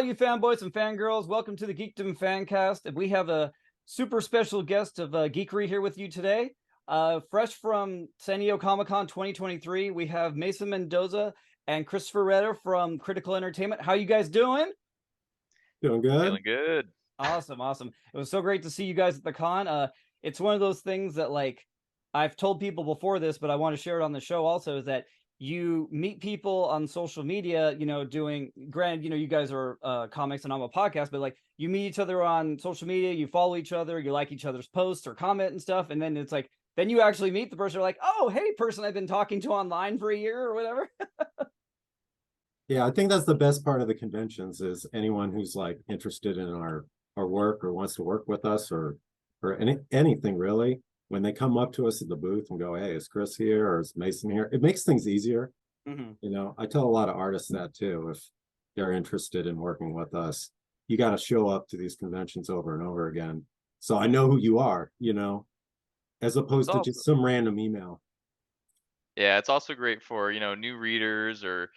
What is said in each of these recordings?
you fanboys and fangirls. Welcome to the Geekdom Fancast. And we have a super special guest of geekery here with you today. Fresh from San Diego Comic-Con 2023, we have Mason Mendoza and Christopher Read from Critical Entertainment. How you guys doing? Doing good. Feeling good. Awesome. It was so great to see you guys at the con. It's one of those things that, like, I've told people before this, but I want to share it on the show also, is that you meet people on social media, doing, granted, you guys are comics and I'm a podcast, but like you meet each other on social media, you follow each other, you like each other's posts or comment and stuff. And then it's like, then you actually meet the person, you're like, oh, hey, person I've been talking to online for a year or whatever. Yeah, I think that's the best part of the conventions is anyone who's like interested in our work or wants to work with us or anything really. When they come up to us at the booth and go, hey, is Chris here or is Mason here? It makes things easier. Mm-hmm. I tell a lot of artists that too. If they're interested in working with us, you got to show up to these conventions over and over again. So I know who you are, as opposed to just some random email. Yeah, it's also great for, new readers or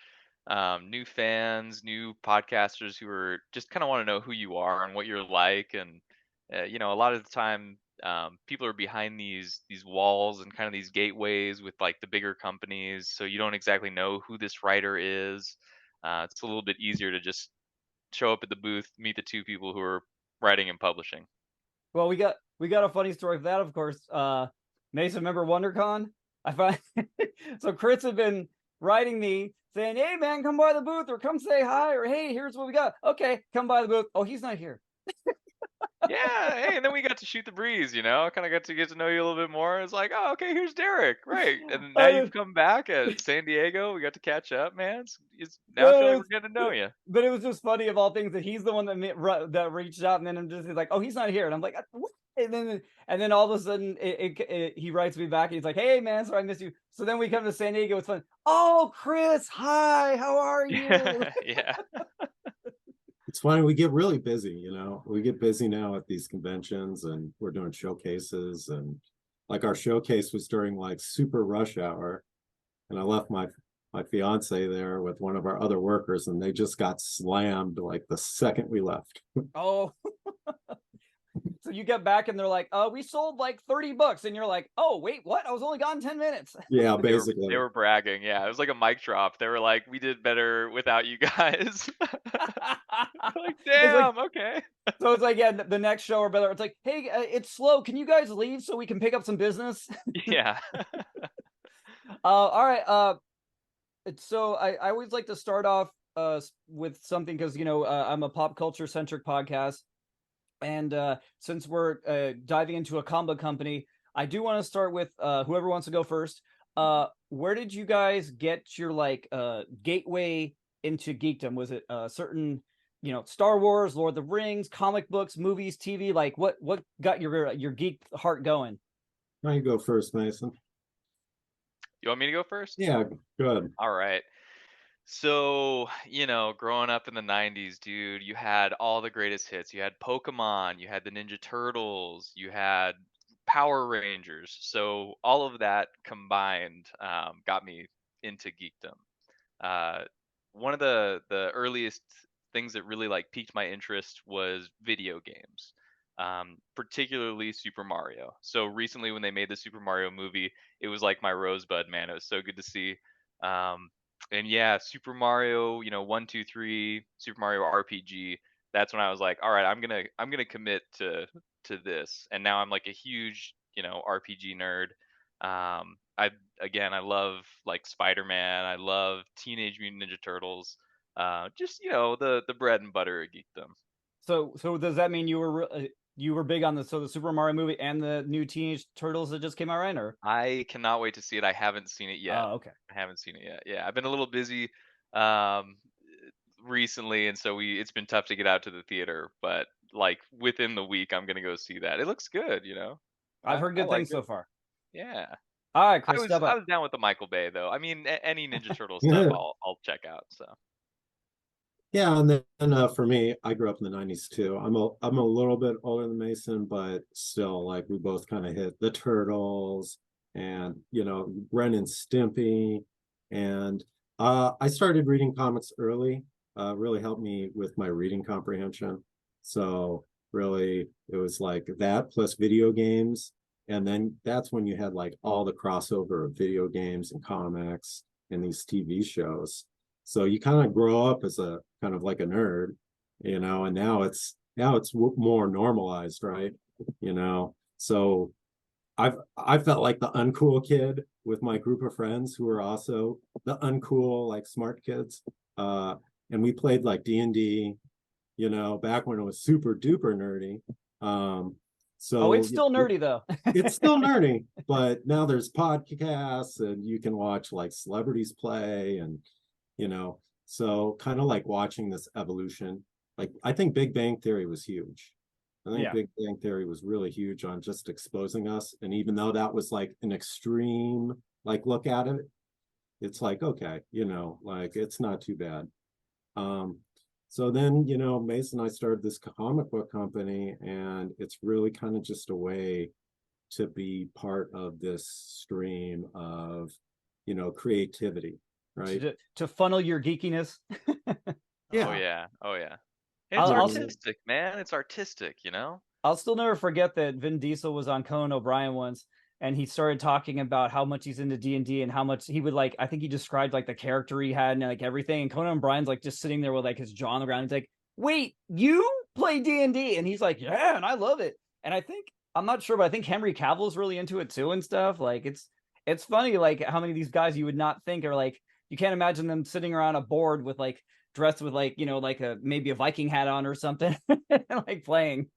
new fans, new podcasters who are just kind of want to know who you are and what you're like. And, a lot of the time, people are behind these walls and kind of these gateways with like the bigger companies. So you don't exactly know who this writer is. It's a little bit easier to just show up at the booth, meet the two people who are writing and publishing. Well, we got a funny story for that, of course. Mason, remember WonderCon? I find so Chris had been writing me saying, "Hey man, come by the booth or come say hi or hey, here's what we got." Okay, come by the booth. Oh, he's not here. Yeah, hey, and then we got to shoot the breeze, kind of got to get to know you a little bit more. It's like, oh, okay, here's Derek, right? And now you've come back at San Diego. We got to catch up, man. Now I feel like we're getting to know you. But it was just funny of all things that he's the one that reached out, and then I'm just like, oh, he's not here, and I'm like, what? And then all of a sudden he writes me back and he's like, hey man, sorry I missed you. So then we come to San Diego. It's fun. Oh, Chris, hi, how are you? Yeah. It's funny, we get really busy, we get busy now at these conventions and we're doing showcases, and like our showcase was during like super rush hour, and I left my fiance there with one of our other workers and they just got slammed like the second we left. Oh. So you get back and they're like, we sold like $30, and you're like, oh wait, what? I was only gone 10 minutes. Yeah, basically. They were bragging. Yeah, it was like a mic drop. They were like, we did better without you guys. Like, damn, like, okay. So it's like, yeah, the next show or better, it's like, hey, it's slow. Can you guys leave so we can pick up some business? Yeah. All right. So I always like to start off with something because, I'm a pop culture centric podcast. And since we're diving into a combo company, I do want to start with whoever wants to go first. Where did you guys get your gateway into geekdom? Was it certain, Star Wars, Lord of the Rings, comic books, movies, TV? Like what got your geek heart going? Why don't you go first, Mason? You want me to go first? Yeah, good. All right. So, growing up in the 90s, dude, you had all the greatest hits. You had Pokemon, you had the Ninja Turtles, you had Power Rangers. So, all of that combined got me into geekdom. One of the earliest things that really like piqued my interest was video games, particularly Super Mario. So, recently when they made the Super Mario movie, it was like my rosebud, man. It was so good to see. And yeah, Super Mario, 1, 2, 3, Super Mario RPG. That's when I was like, all right, I'm gonna commit to this. And now I'm like a huge, RPG nerd. I love like Spider-Man. I love Teenage Mutant Ninja Turtles. Just the bread and butter of geekdom. So does that mean you were big on the Super Mario movie and the new Teenage Turtles that just came out, right? Or I cannot wait to see it. I haven't seen it yet. oh, okay. I haven't seen it yet. Yeah, I've been a little busy recently, and so it's been tough to get out to the theater. But like within the week, I'm gonna go see that. It looks good. I've heard I good like things it. so far. Yeah. All right, I Chris, was step I up. was down with the Michael Bay though. I mean, any Ninja Turtle stuff, I'll check out. So Yeah, and then for me, I grew up in the 90s too. I'm a little bit older than Mason, but still like we both kind of hit the Turtles and Ren and Stimpy. And I started reading comics early. really helped me with my reading comprehension. So really, it was like that plus video games. And then that's when you had like all the crossover of video games and comics and these TV shows. So you kind of grow up as a kind of like a nerd, and now it's more normalized, right? So I felt like the uncool kid with my group of friends who were also the uncool, like smart kids. And we played like D&D, back when it was super duper nerdy. Oh, So it's still nerdy though. it's still nerdy, but now there's podcasts and you can watch like celebrities play and, so kind of like watching this evolution. Like I think Big Bang Theory was huge. I think Yeah. Big Bang Theory was really huge on just exposing us. And even though that was like an extreme like look at it, it's like, okay, like it's not too bad. Um, so then, Mason and I started this comic book company, and it's really kind of just a way to be part of this stream of, creativity, right? To funnel your geekiness. Oh Yeah. yeah. Oh yeah. And it's I'll, I'll artistic, man. It's artistic, you know? I'll still never forget that Vin Diesel was on Conan O'Brien once, and he started talking about how much he's into D&D and how much he would like. I think he described like the character he had and like everything. And Conan O'Brien's like just sitting there with like his jaw on the ground. He's like, "Wait, you play D&D?" And he's like, "Yeah, and I love it." And I think I'm not sure, but I think Henry Cavill's really into it too and stuff. Like it's funny like how many of these guys you would not think are like you can't imagine them sitting around a board with like dressed with like like a maybe a Viking hat on or something like playing.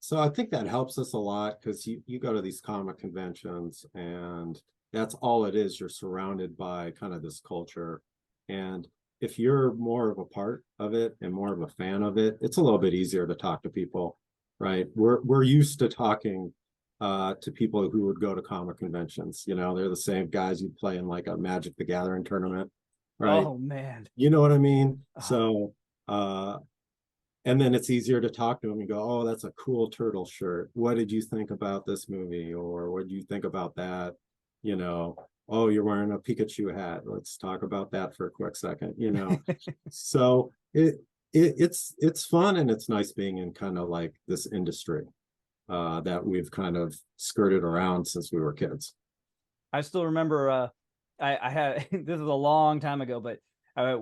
So I think that helps us a lot because you go to these comic conventions and that's all it is. You're surrounded by kind of this culture. And if you're more of a part of it and more of a fan of it, it's a little bit easier to talk to people, right? We're used to talking to people who would go to comic conventions. They're the same guys you play in like a Magic the Gathering tournament, right? Oh man. You know what I mean? Oh. So and then it's easier to talk to them and go, oh, that's a cool turtle shirt. What did you think about this movie? Or what did you think about that? Oh, you're wearing a Pikachu hat. Let's talk about that for a quick second, So it's fun, and it's nice being in kind of like this industry that we've kind of skirted around since we were kids. I still remember I had this is a long time ago, but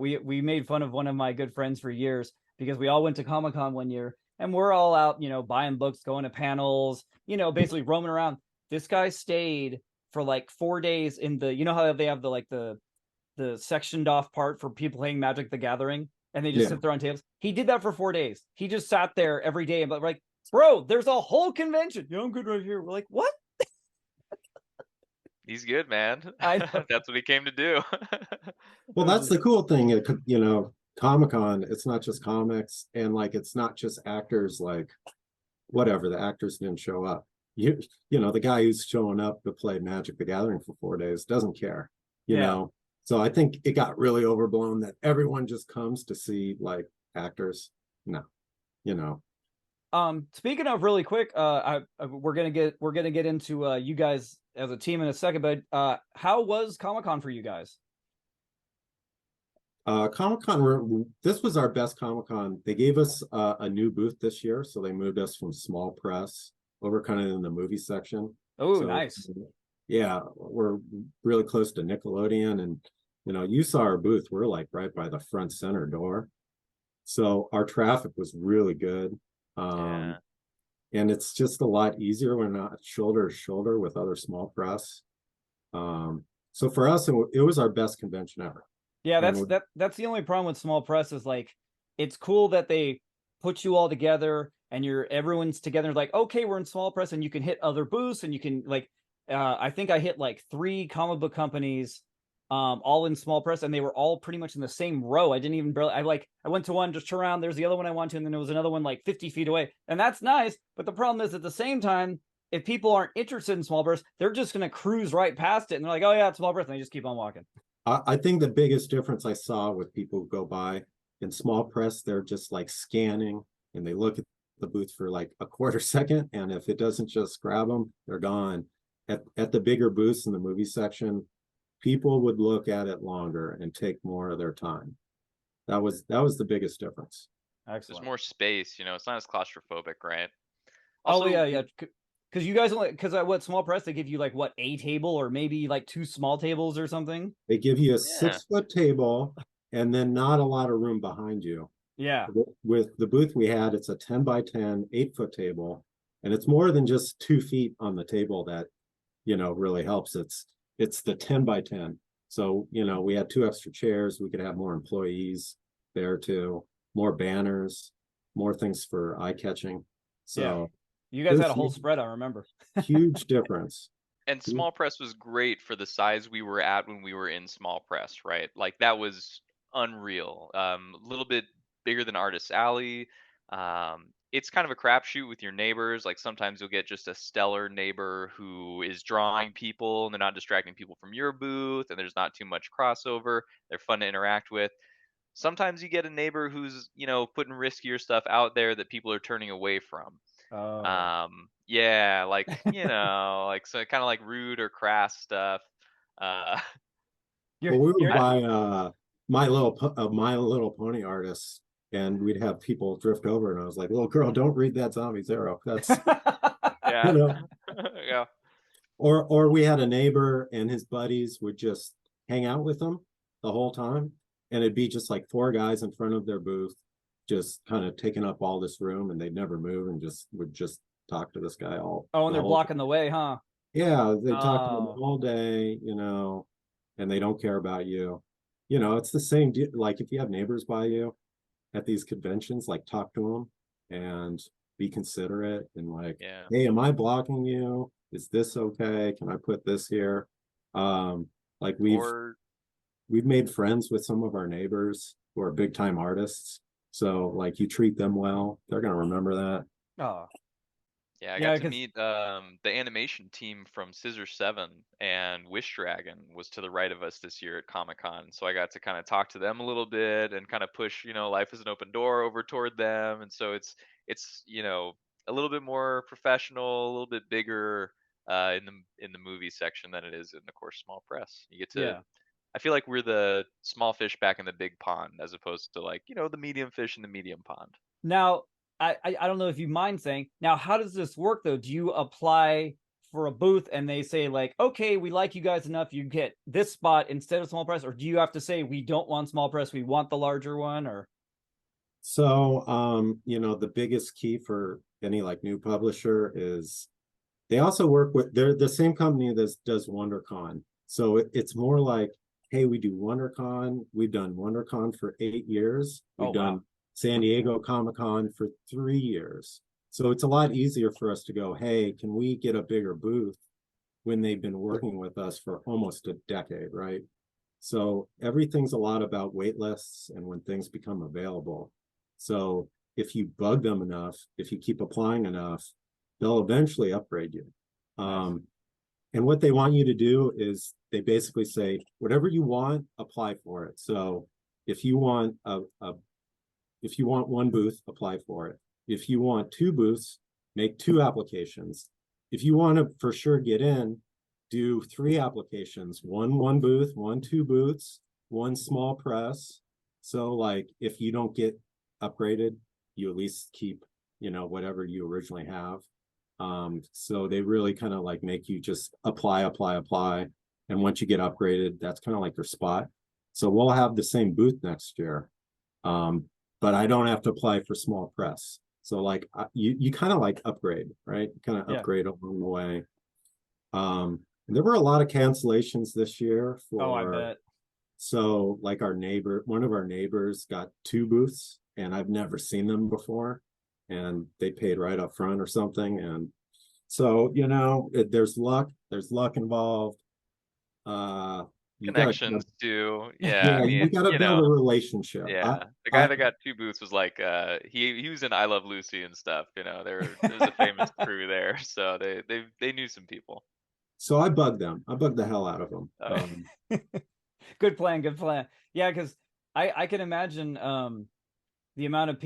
we made fun of one of my good friends for years because we all went to Comic-Con one year and we're all out, buying books, going to panels, basically roaming around. This guy stayed for like 4 days in the how they have the like the sectioned off part for people playing Magic the Gathering and they just sit there on tables. He did that for 4 days. He just sat there every day and but like, bro, there's a whole convention. I'm good right here. We're like, what? He's good, man. I know. That's what he came to do. Well, that's the cool thing. Comic-Con, it's not just comics, and like it's not just actors, like whatever, the actors didn't show up. The guy who's showing up to play Magic the Gathering for 4 days doesn't care, you Yeah. know. So I think it got really overblown that everyone just comes to see like actors. No, you know. Speaking of really quick, we're gonna get into you guys as a team in a second, but how was Comic-Con for you guys? Comic-Con, this was our best Comic-Con. They gave us a new booth this year, so they moved us from small press over kind of in the movie section. Oh, So nice. yeah, we're really close to Nickelodeon, and you saw our booth. We're like right by the front center door, so our traffic was really good. Yeah. And it's just a lot easier when not shoulder to shoulder with other small press. So for us, it was our best convention ever. Yeah, And that's the only problem with small press is like it's cool that they put you all together and everyone's together like okay, we're in small press and you can hit other booths and you can like I think I hit like 3 comic book companies all in small press and they were all pretty much in the same row. I didn't even barely I went to one just turn around, there's the other one I went to and then there was another one like 50 feet away. And that's nice, but the problem is at the same time if people aren't interested in small press, they're just going to cruise right past it and they're like, "Oh yeah, it's small press," and they just keep on walking. I think the biggest difference I saw with people who go by in small press, they're just like scanning and they look at the booth for like a quarter second. And if it doesn't just grab them, they're gone. At the bigger booths in the movie section, people would look at it longer and take more of their time. That was the biggest difference. There's Excellent. more space, it's not as claustrophobic, right? Oh Also, yeah. Because you guys only what small press they give you like what a table or maybe like two small tables or something. They give you a yeah. 6 foot table and then not a lot of room behind you. Yeah. With the booth we had, it's a 10 by 10, 8 foot table, and it's more than just 2 feet on the table that really helps. It's the 10 by 10. So, we had 2 extra chairs. We could have more employees there too, more banners, more things for eye catching. Yeah. So You guys had a there's whole spread, I remember. huge difference. And small press was great for the size we were at when we were in small press, right? Like that was unreal. A little bit bigger than Artist Alley. It's kind of a crapshoot with your neighbors. Like sometimes you'll get just a stellar neighbor who is drawing people and they're not distracting people from your booth, and there's not too much crossover. They're fun to interact with. Sometimes you get a neighbor who's putting riskier stuff out there that people are turning away from. Oh. Yeah, like so kind of like rude or crass stuff. Uh, Well, we would You're buy My Little Pony artists, and we'd have people drift over, and I was like, "Little girl, don't read that Zombie Zero." That's you yeah, know. yeah. Or we had a neighbor and his buddies would just hang out with them the whole time, and it'd be just like 4 guys in front of their booth, just kind of taking up all this room, and they'd never move and just would just talk to this guy all Oh, and the they're whole blocking the way, huh? yeah, they talk to them Oh. all day, and they don't care about you. It's the same deal. Like if you have neighbors by you at these conventions, like talk to them and be considerate and like, Yeah. hey, am I blocking you? Is this okay? Can I put this here? Like Or we've made friends with some of our neighbors who are big time artists. So like you treat them well, they're gonna remember that. Oh. yeah, I got Yeah, to because meet the animation team from Scissor 7, and Wish Dragon was to the right of us this year at Comic Con. So I got to kind of talk to them a little bit and kind of push Life is an Open Door over toward them. And so it's a little bit more professional, a little bit bigger in the movie section than it is in the course small press. You get to yeah. I feel like we're the small fish back in the big pond as opposed to the medium fish in the medium pond. Now, I don't know if you mind saying. Now, how does this work though? Do you apply for a booth and they say like, okay, we like you guys enough, you get this spot instead of small press, or do you have to say we don't want small press, we want the larger one, or? So the biggest key for any like new publisher is they also work with they're the same company that does WonderCon. So it's more like, hey, we do WonderCon. We've done WonderCon for 8 years. Oh We've wow. done San Diego Comic-Con for 3 years. So it's a lot easier for us to go, hey, can we get a bigger booth when they've been working with us for almost a decade, right? So everything's a lot about wait lists and when things become available. So if you bug them enough, if you keep applying enough, they'll eventually upgrade you. Nice. And what they want you to do is they basically say, whatever you want, apply for it. So if you want if you want one booth, apply for it. If you want 2 booths, make 2 applications. If you want to for sure get in, do 3 applications, one booth, 2 booths, one small press. So like if you don't get upgraded, you at least keep, whatever you originally have. So they really kind of like make you just apply. And once you get upgraded, that's kind of like your spot. So we'll have the same booth next year. But I don't have to apply for small press. So like you kind of like upgrade, right? Kind of Yeah. upgrade along the way. There were a lot of cancellations this year Oh, I bet. so like one of our neighbors got 2 booths and I've never seen them before and they paid right up front or something. And so, there's luck involved. You gotta, Connections too. Yeah, I yeah, you mean, gotta build a relationship. yeah. The guy I, that got 2 booths was like he was in I Love Lucy and stuff. There's a famous crew there, so they knew some people. so I bugged them. I bugged the hell out of them. Uh, Good plan, good plan. Yeah, because I can imagine the amount of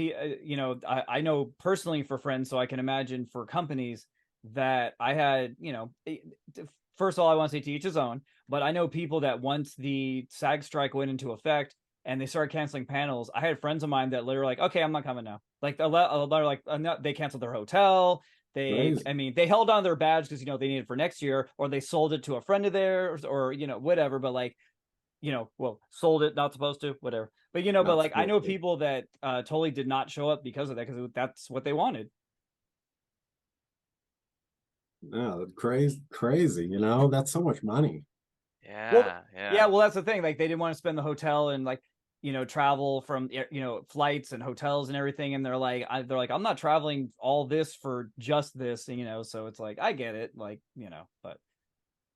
I know personally for friends, so I can imagine for companies that I had, first of all, I want to say to each his own, but I know people that once the SAG strike went into effect, and they started canceling panels. I had friends of mine that literally like, okay, I'm not coming now. Like they're like, they canceled their hotel. Crazy. I mean, they held on to their badge because they needed it for next year, or they sold it to a friend of theirs, or whatever. But like, well, sold it, not supposed to, whatever. But but Not like, I know stupid. people that totally did not show up because of that, because that's what they wanted. No, crazy. That's so much money. Well, Yeah, yeah, yeah. well, that's the thing. Like, they didn't want to spend the hotel and like, travel from flights and hotels and everything. And they're like, I'm not traveling all this for just this. So it's like, I get it, like, but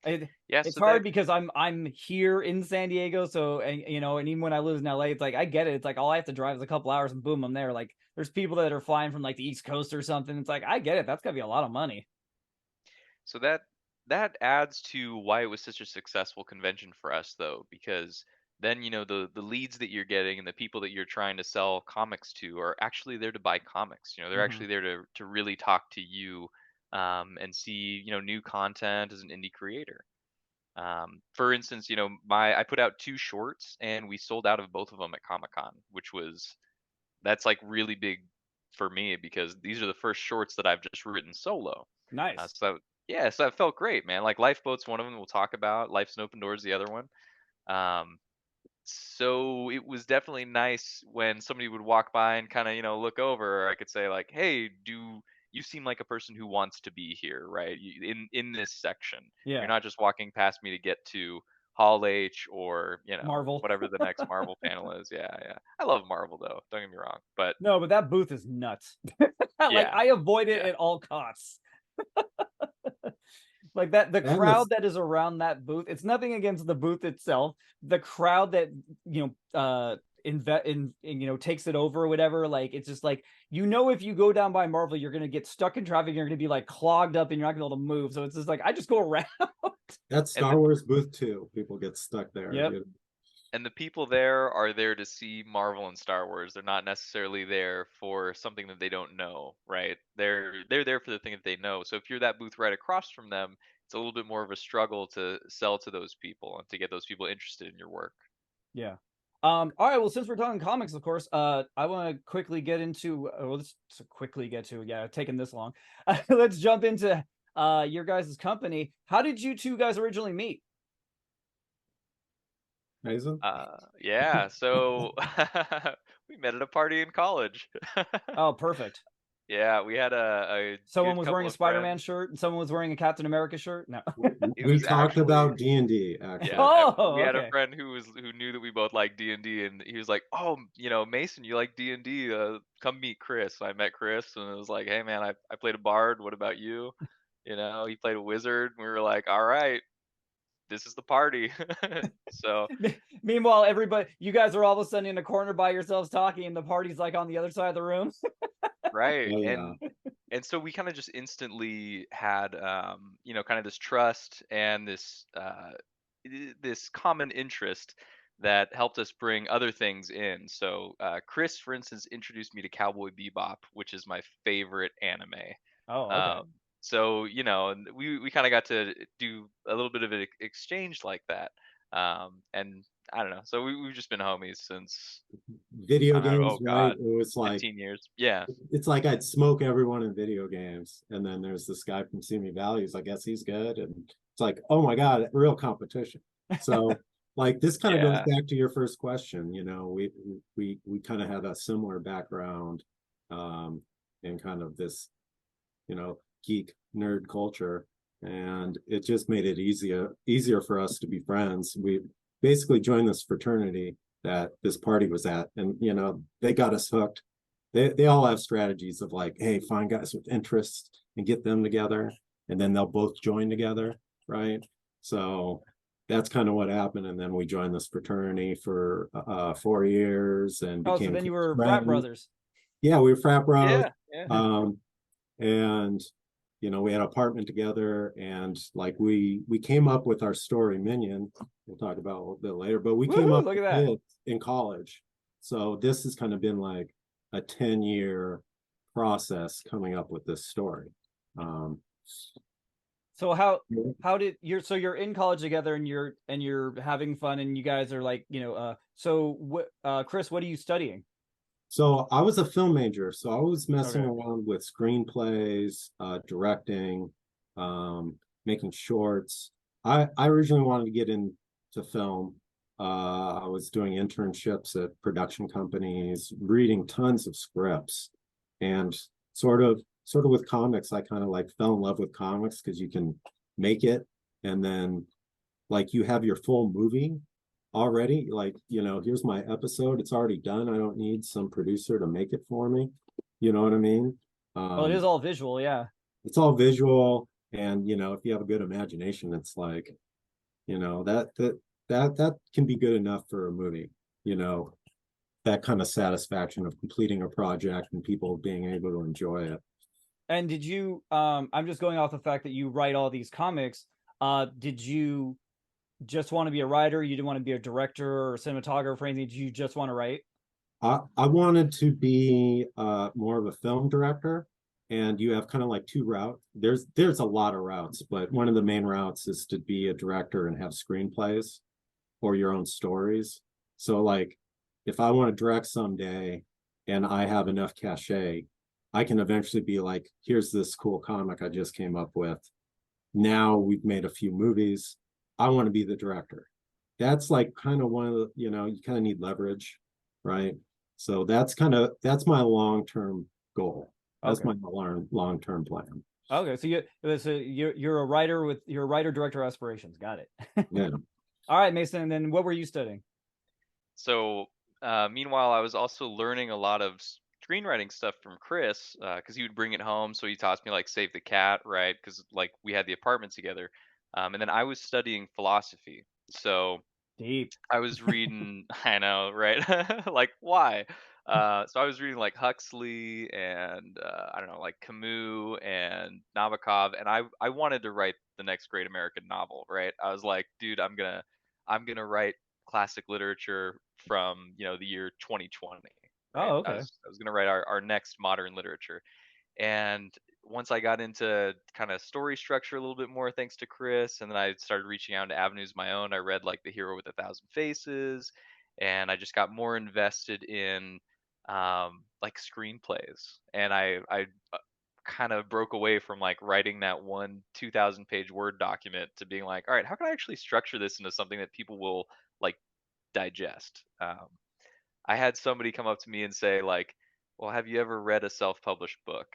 it, Yeah, it's so hard that because I'm here in San Diego. So, and and even when I live in LA, it's like, I get it. It's like all I have to drive is a couple hours and boom, I'm there. Like, there's people that are flying from like the East Coast or something. It's like, I get it. That's gotta be a lot of money. so that adds to why it was such a successful convention for us though, because then the leads that you're getting and the people that you're trying to sell comics to are actually there to buy comics. They're Hmm. actually there to really talk to you, and see new content as an indie creator. For instance, I put out two shorts and we sold out of both of them at Comic Con, which was that's like really big for me because these are the first shorts that I've just written solo. Nice. Yeah, so that felt great, man. Like Lifeboat's one of them we'll talk about. Life's an Open Doors the other one. Um, so it was definitely nice when somebody would walk by and kind of look over. Or I could say like, hey, do you seem like a person who wants to be here, right? In this section, you're Yeah. not just walking past me to get to Hall H or Marvel. whatever the next Marvel panel is. Yeah, yeah. I love Marvel though. Don't get me wrong, but No, but that booth is nuts. Like, yeah, I avoid it yeah. at all costs. Like, that the And crowd this that is around that booth, it's nothing against the booth itself. The crowd that takes it over or whatever, like, it's just like, if you go down by Marvel, you're gonna get stuck in traffic, you're gonna be like clogged up and you're not gonna be able to move. So it's just like, I just go around. That's And Star Wars booth too. People get stuck there, Yep. dude. the people there are there to see Marvel and Star Wars. They're not necessarily there for something that they don't know, right? They're there for the thing that they know. So if you're that booth right across from them, it's a little bit more of a struggle to sell to those people and to get those people interested in your work. Yeah. All right, well, since we're talking comics, of course, I want to quickly get into let's quickly get to, yeah, taking this long. Let's jump into your guys' company. How did you two guys originally meet? Mason? Yeah, so we met at a party in college. Oh, perfect. Yeah, we had a Someone good was couple wearing a of Spider-Man friends. shirt and someone was wearing a Captain America shirt. No. It We was talked actually about D&D Yeah, actually. we Oh, had a okay. friend who knew that we both liked D&D, and he was like, "Oh, Mason, you like D&D? Come meet Chris." So I met Chris, and it was like, "Hey, man, I played a bard. What about you?" He played a wizard. We were like, "All right, this is the party." So Meanwhile, you guys are all of a sudden in a corner by yourselves talking, and the party's like on the other side of the room. right, Oh yeah. and so we kind of just instantly had kind of this trust and this common interest that helped us bring other things in. So Chris, for instance, introduced me to Cowboy Bebop, which is my favorite anime. Oh, okay. um, so and we kind of got to do a little bit of an exchange like that. And I don't know, so we've just been homies since Video oh games, right? god, It was like 15 years. Yeah. it's like I'd smoke everyone in video games. And then there's this guy from Simi Valley. I guess he's good. And it's like, oh my God, real competition. So like this kind of goes Yeah. back to your first question. We kind of had a similar background in kind of this, geek nerd culture. And it just made it easier for us to be friends. We basically joined this fraternity that this party was at. And they got us hooked. They all have strategies of like, hey, find guys with interests and get them together, and then they'll both join together, right? So that's kind of what happened. And then we joined this fraternity for 4 years and Oh, so became then you close were frat friends. brothers. Yeah, we were frat bros. Yeah. Yeah. Um, and we had an apartment together, and like we came up with our story Minion. We'll talk about a little bit later, but we came Woohoo! up Look at with that. it in college. So this has kind of been like a 10-year process coming up with this story. Um, So how did you're in college together and you're having fun and you guys are like, so what Chris, what are you studying? So I was a film major, so I was messing Okay. around with screenplays, directing, making shorts. I originally wanted to get into film. I was doing internships at production companies, reading tons of scripts, and sort of with comics, I kind of like fell in love with comics because you can make it, and then like you have your full movie already. Like, here's my episode. It's already done. I don't need some producer to make it for me. You know what I mean? Well, it is Um, all visual, yeah. it's all visual. And, if you have a good imagination, it's like, that can be good enough for a movie, you know, that kind of satisfaction of completing a project and people being able to enjoy it. And did you I'm just going off the fact that you write all these comics. Did you just want to be a writer? You didn't want to be a director or a cinematographer or anything? Did you just want to write? I wanted to be more of a film director, and you have kind of like two routes. There's a lot of routes, but one of the main routes is to be a director and have screenplays or your own stories. So like if I want to direct someday and I have enough cachet, I can eventually be like, here's this cool comic I just came up with. Now we've made a few movies. I want to be the director. That's like kind of one of the, you kind of need leverage, right? So that's my long-term goal. That's Okay. my long-term plan. Okay. So you're a writer with your writer director aspirations. Got it. Yeah. All right, Mason. And then what were you studying? So, meanwhile, I was also learning a lot of screenwriting stuff from Chris because he would bring it home. So he taught me like Save the Cat, right? Because like we had the apartment together, and then I was studying philosophy. So Deep. I was reading, I know, right? Like, why? So I was reading like Huxley and I don't know, like Camus and Nabokov, and I wanted to write the next great American novel, right? I was like, dude, I'm gonna write classic literature from the year 2020, right? Oh, I okay. was I was gonna write our next modern literature, and once I got into kind of story structure a little bit more, thanks to Chris, and then I started reaching out into avenues of my own. I read like The Hero with a Thousand Faces, and I just got more invested in like screenplays. And I kind of broke away from like writing that one 2,000 page Word document to being like, all right, how can I actually structure this into something that people will like digest? I had somebody come up to me and say like, well, have you ever read a self-published book?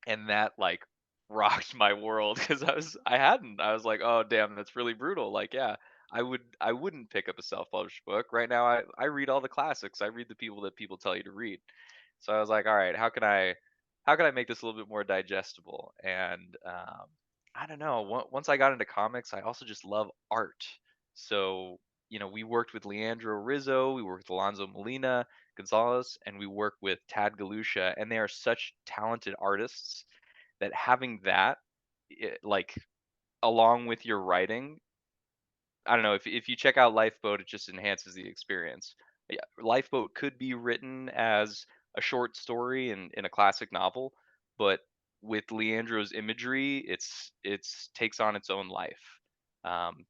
And that like rocked my world because I hadn't. I was like, oh damn, that's really brutal. Like, yeah, I wouldn't pick up a self-published book right now. I read all the classics. I read the people that people tell you to read. So I was like, all right, how can I make this a little bit more digestible? And I don't know. Once I got into comics, I also just love art. So we worked with Leandro Rizzo, we worked with Alonso Molina Gonzalez, and we work with Tad Galusha, and they are such talented artists that having that, like, along with your writing, I don't know if you check out Lifeboat, it just enhances the experience. Yeah, Lifeboat could be written as a short story in a classic novel, but with Leandro's imagery, it's takes on its own life.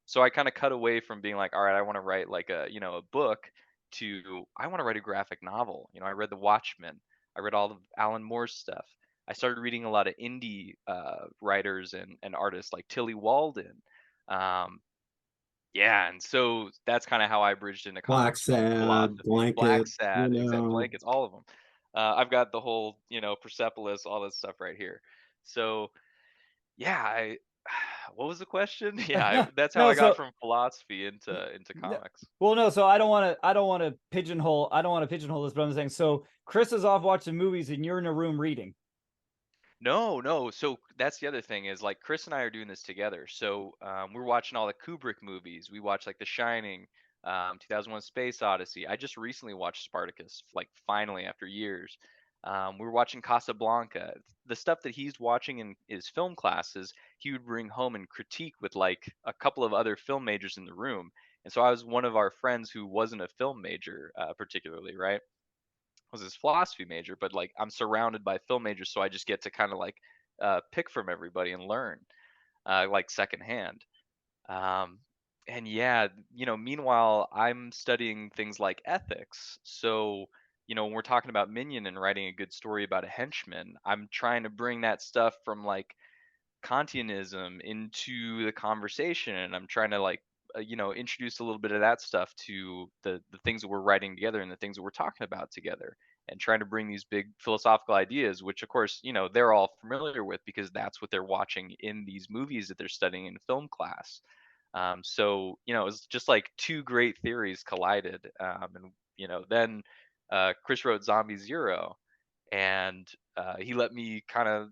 So I kind of cut away from being like, all right, I want to write like a book to I want to write a graphic novel. I read The Watchmen, I read all of Alan Moore's stuff. I started reading a lot of indie writers and artists like Tilly Walden. Um, yeah, and so that's kinda how I bridged into Black comics from Sad, philosophy. Black Blanket, Sad, exact blankets, all of them. I've got the whole, Persepolis, all this stuff right here. So, yeah, I what was the question? Yeah, that's how No, I got so from philosophy into comics. well, no, so I don't want to pigeonhole this, but I'm saying so Chris is off watching movies and you're in a room reading. No, no. So that's the other thing is like Chris and I are doing this together. So we're watching all the Kubrick movies. We watch like The Shining, 2001: Space Odyssey. I just recently watched Spartacus, like finally after years. We were watching Casablanca. The stuff that he's watching in his film classes, he would bring home and critique with like a couple of other film majors in the room. And so I was one of our friends who wasn't a film major, particularly, right? Was his philosophy major, but like I'm surrounded by film majors, so I just get to kind of like pick from everybody and learn. like secondhand. Um, and yeah, meanwhile, I'm studying things like ethics. So, when we're talking about Minion and writing a good story about a henchman, I'm trying to bring that stuff from like Kantianism into the conversation, and I'm trying to like introduce a little bit of that stuff to the things that we're writing together and the things that we're talking about together, and trying to bring these big philosophical ideas, which of course they're all familiar with because that's what they're watching in these movies that they're studying in film class. So it's just like two great theories collided, and then Chris wrote Zombie Zero, and he let me kind of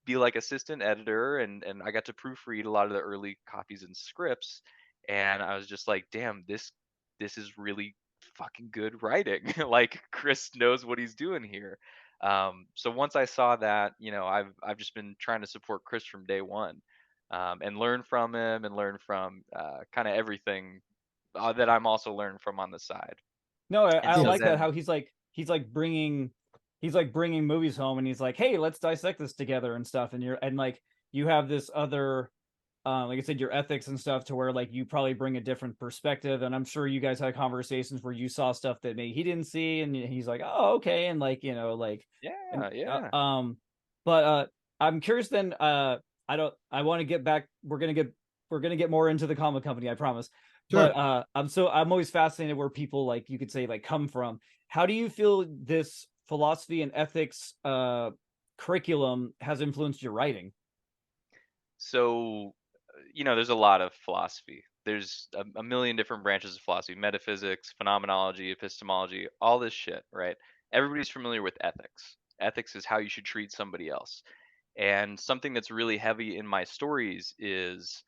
be like assistant editor, and I got to proofread a lot of the early copies and scripts, and I was just like, damn, this is really fucking good writing. Like Chris knows what he's doing here. So once I saw that, I've just been trying to support Chris from day one, and learn from him and learn from kind of everything that I'm also learning from on the side. No, And I so like that then, how he's like bringing movies home, and he's like, hey, let's dissect this together and stuff, and like you have this other like I said, your ethics and stuff, to where like you probably bring a different perspective, and I'm sure you guys had conversations where you saw stuff that maybe he didn't see, and he's like, oh, okay, and like like, and yeah, yeah. but I'm curious then. I want to get back. We're gonna get more into the comic company, I promise. But Sure. I'm always fascinated where people, like, you could say, like, come from. How do you feel this philosophy and ethics curriculum has influenced your writing? So, there's a lot of philosophy. There's a million different branches of philosophy: metaphysics, phenomenology, epistemology, all this shit, right? Everybody's familiar with ethics. Ethics is how you should treat somebody else. And something that's really heavy in my stories is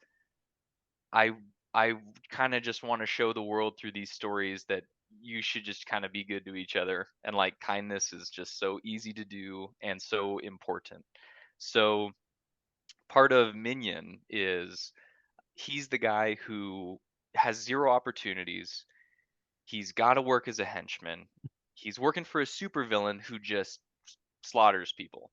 I I kind of just want to show the world through these stories that you should just kind of be good to each other, and like kindness is just so easy to do and so important. So part of Minion is he's the guy who has zero opportunities. He's got to work as a henchman. He's working for a supervillain who just slaughters people.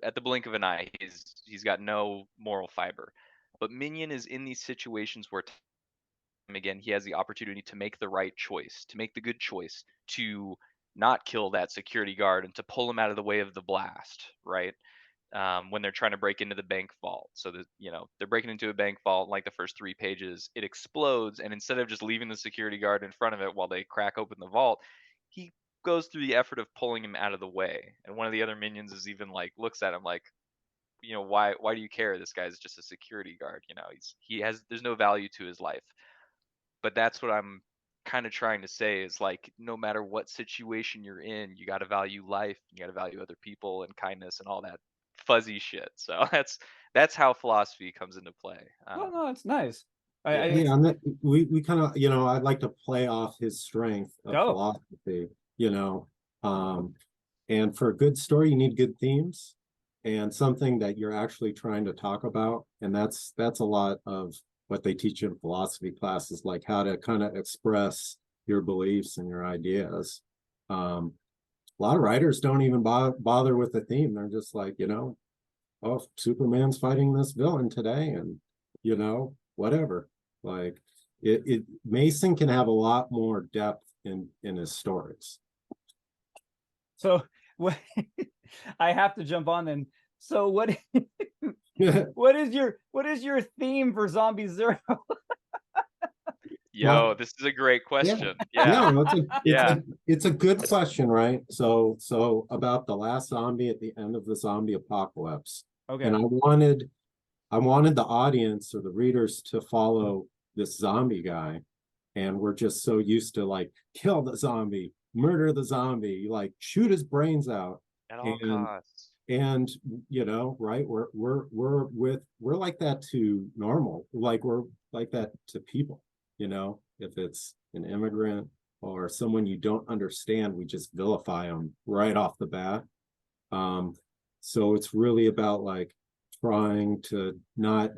At the blink of an eye, he's got no moral fiber. But Minion is in these situations where time again he has the opportunity to make the right choice, to make the good choice, to not kill that security guard and to pull him out of the way of the blast, right? When they're trying to break into the bank vault. So that they're breaking into a bank vault. Like the first 3 pages, it explodes, and instead of just leaving the security guard in front of it while they crack open the vault, he goes through the effort of pulling him out of the way. And one of the other minions is even like looks at him like, why do you care? This guy's just a security guard. There's no value to his life. But that's what I'm kind of trying to say is like no matter what situation you're in, you got to value life, you got to value other people and kindness and all that fuzzy shit. So that's how philosophy comes into play. Oh no, it's nice. Yeah. It's Yeah, and that, we kind of, I'd like to play off his strength of go. philosophy, and for a good story, you need good themes and something that you're actually trying to talk about. And that's a lot of what they teach in philosophy classes, like how to kind of express your beliefs and your ideas. A lot of writers don't even bother with the theme. They're just like, oh, Superman's fighting this villain today, and whatever. Like Mason can have a lot more depth in his stories. So what I have to jump on then. So what is your theme for Zombie Zero? Yo, Well, this is a great yeah, question. yeah, Yeah. no, Yeah. it's a good question, right? So about the last zombie at the end of the zombie apocalypse, Okay. and I wanted the audience or the readers to follow this zombie guy, and we're just so used to like kill the zombie, murder the zombie, like shoot his brains out, At all and costs. and right, we're like that to normal, like we're like that to people, if it's an immigrant or someone you don't understand, we just vilify them right off the bat. So it's really about like trying to not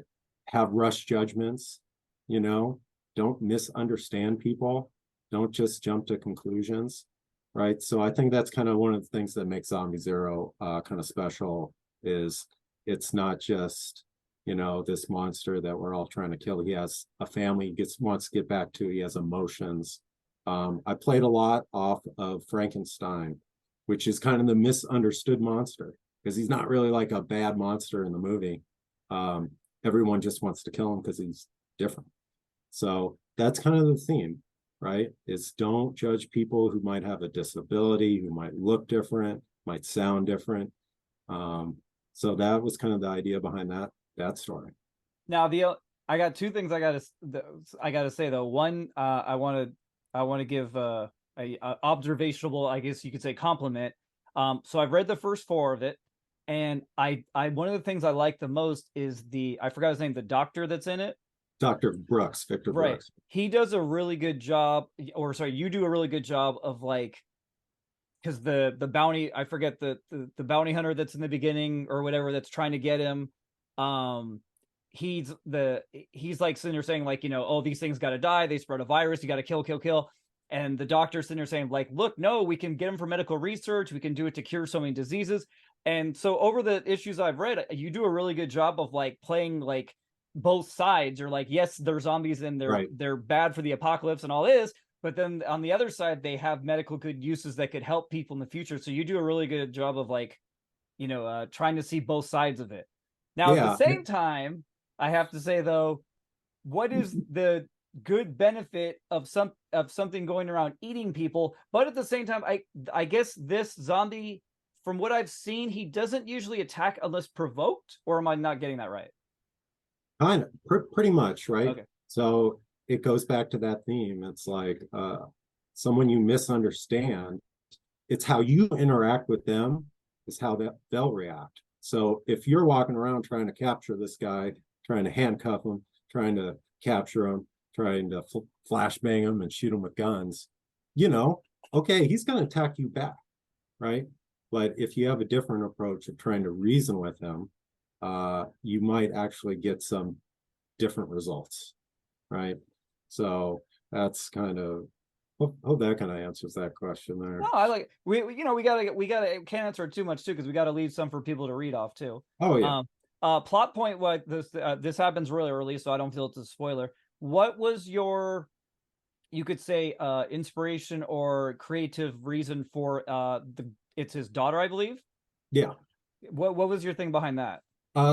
have rush judgments, you know, don't misunderstand people, don't just jump to conclusions, right? So I think that's kind of one of the things that makes Zombie Zero kind of special is it's not just this monster that we're all trying to kill. He has a family he wants to get back to. He has emotions. I played a lot off of Frankenstein, which is kind of the misunderstood monster because he's not really like a bad monster in the movie. Everyone just wants to kill him because he's different. So that's kind of the theme, right? Is don't judge people who might have a disability, who might look different, might sound different. So that was kind of the idea behind that story. Now I got two things I gotta say though. One, I want to give a observational, I guess you could say, compliment. So I've read the first four of it, and I one of the things I like the most is I forgot his name, the doctor that's in it. Dr. Brooks, Victor Right. Brooks. He does a really good job, or sorry, you do a really good job of like, because the bounty, I forget the bounty hunter that's in the beginning or whatever that's trying to get him. He's like sitting there saying like, oh, these things got to die. They spread a virus. You got to kill. And the doctor's sitting there saying like, look, no, we can get them for medical research. We can do it to cure so many diseases. And so over the issues I've read, you do a really good job of like playing like both sides. Or like, yes, they're zombies and they're bad for the apocalypse and all this, but then on the other side, they have medical good uses that could help people in the future. So you do a really good job of like, trying to see both sides of it. Now, at the same time, I have to say though, what is the good benefit of something going around eating people? But at the same time, I guess this zombie, from what I've seen, he doesn't usually attack unless provoked. Or am I not getting that right? Kind of, pretty much, right? Okay. So it goes back to that theme. It's like someone you misunderstand. It's how you interact with them is how they'll react. So if you're walking around trying to capture this guy, trying to handcuff him, trying to capture him, trying to flashbang him and shoot him with guns, okay, he's going to attack you back, right? But if you have a different approach of trying to reason with him, you might actually get some different results, right? So that's kind of, hope that kind of answers that question there. No, I like we gotta can't answer it too much too, because we gotta leave some for people to read off too. Oh yeah. Plot point, what this happens really early, so I don't feel it's a spoiler. What was your, you could say, inspiration or creative reason for it's his daughter, I believe? Yeah. What was your thing behind that?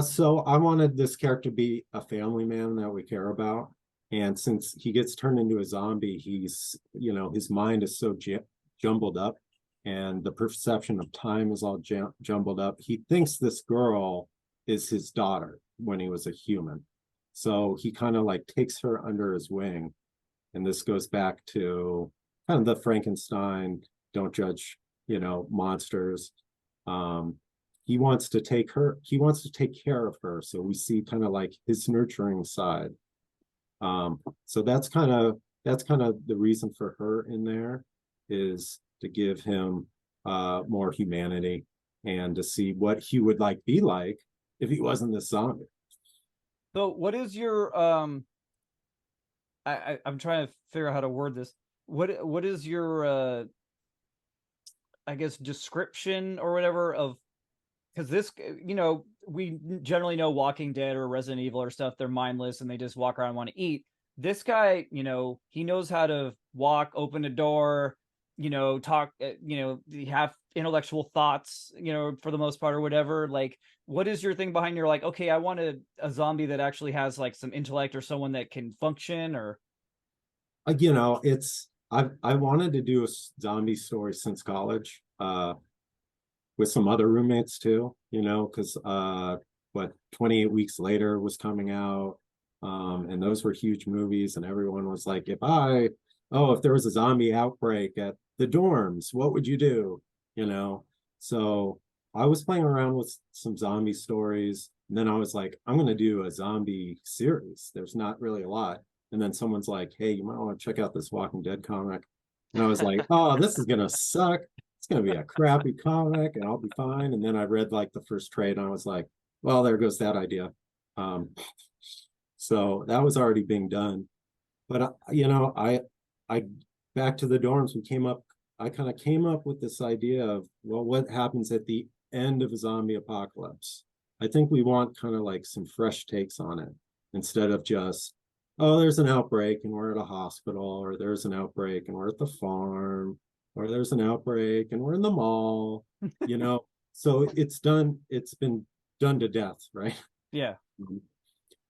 So I wanted this character to be a family man that we care about. And since he gets turned into a zombie, he's, his mind is so jumbled up and the perception of time is all jumbled up. He thinks this girl is his daughter when he was a human. So he kind of like takes her under his wing. And this goes back to kind of the Frankenstein, don't judge, monsters. He wants to take care of her. So we see kind of like his nurturing side. So that's kind of the reason for her in there, is to give him more humanity and to see what he would be like if he wasn't this zombie. So what is your I'm trying to figure out how to word this. What is your I guess description or whatever of, because this, we generally know Walking Dead or Resident Evil or stuff, they're mindless and they just walk around and want to eat. This guy, he knows how to walk, open a door, talk, have intellectual thoughts, for the most part or whatever. Like, what is your thing behind your like, okay, I want a zombie that actually has like some intellect or someone that can function? Or it's I wanted to do a zombie story since college. With some other roommates too, because 28 Weeks Later was coming out, and those were huge movies, and everyone was like, if there was a zombie outbreak at the dorms, what would you do? So I was playing around with some zombie stories, and then I was like, I'm going to do a zombie series. There's not really a lot. And then someone's like, hey, you might want to check out this Walking Dead comic. And I was like, oh, this is going to suck. It's going to be a crappy comic and I'll be fine. And then I read the first trade and I was like, well, there goes that idea. So that was already being done. But, I back to the dorms, I kind of came up with this idea of, well, what happens at the end of a zombie apocalypse? I think we want kind of like some fresh takes on it instead of just, oh, there's an outbreak and we're at a hospital, or there's an outbreak and we're at the farm, or there's an outbreak and we're in the mall, you know. So it's been done to death, right? Yeah.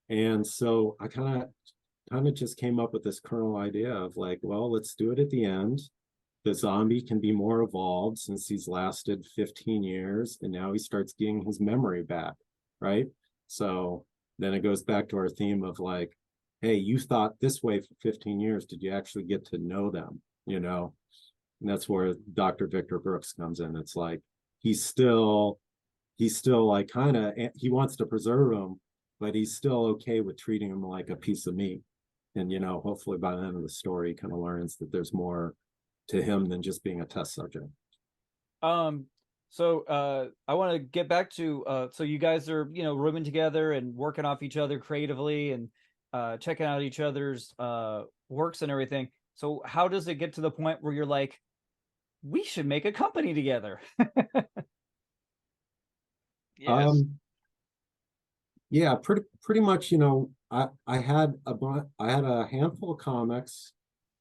And so I kind of just came up with this kernel idea of like, well, let's do it at the end. The zombie can be more evolved since he's lasted 15 years and now he starts getting his memory back, right? So then it goes back to our theme of like, hey, you thought this way for 15 years. Did you actually get to know them? You know, and that's where Dr. Victor Brooks comes in. It's like he's still like kind of, he wants to preserve him, but he's still okay with treating him like a piece of meat. And you know, hopefully by the end of the story, he kind of learns that there's more to him than just being a test subject. Um, I want to get back to so you guys are, rooming together and working off each other creatively and checking out each other's works and everything. So how does it get to the point where you're like, we should make a company together? Yes. Yeah, pretty much, I had a handful of comics,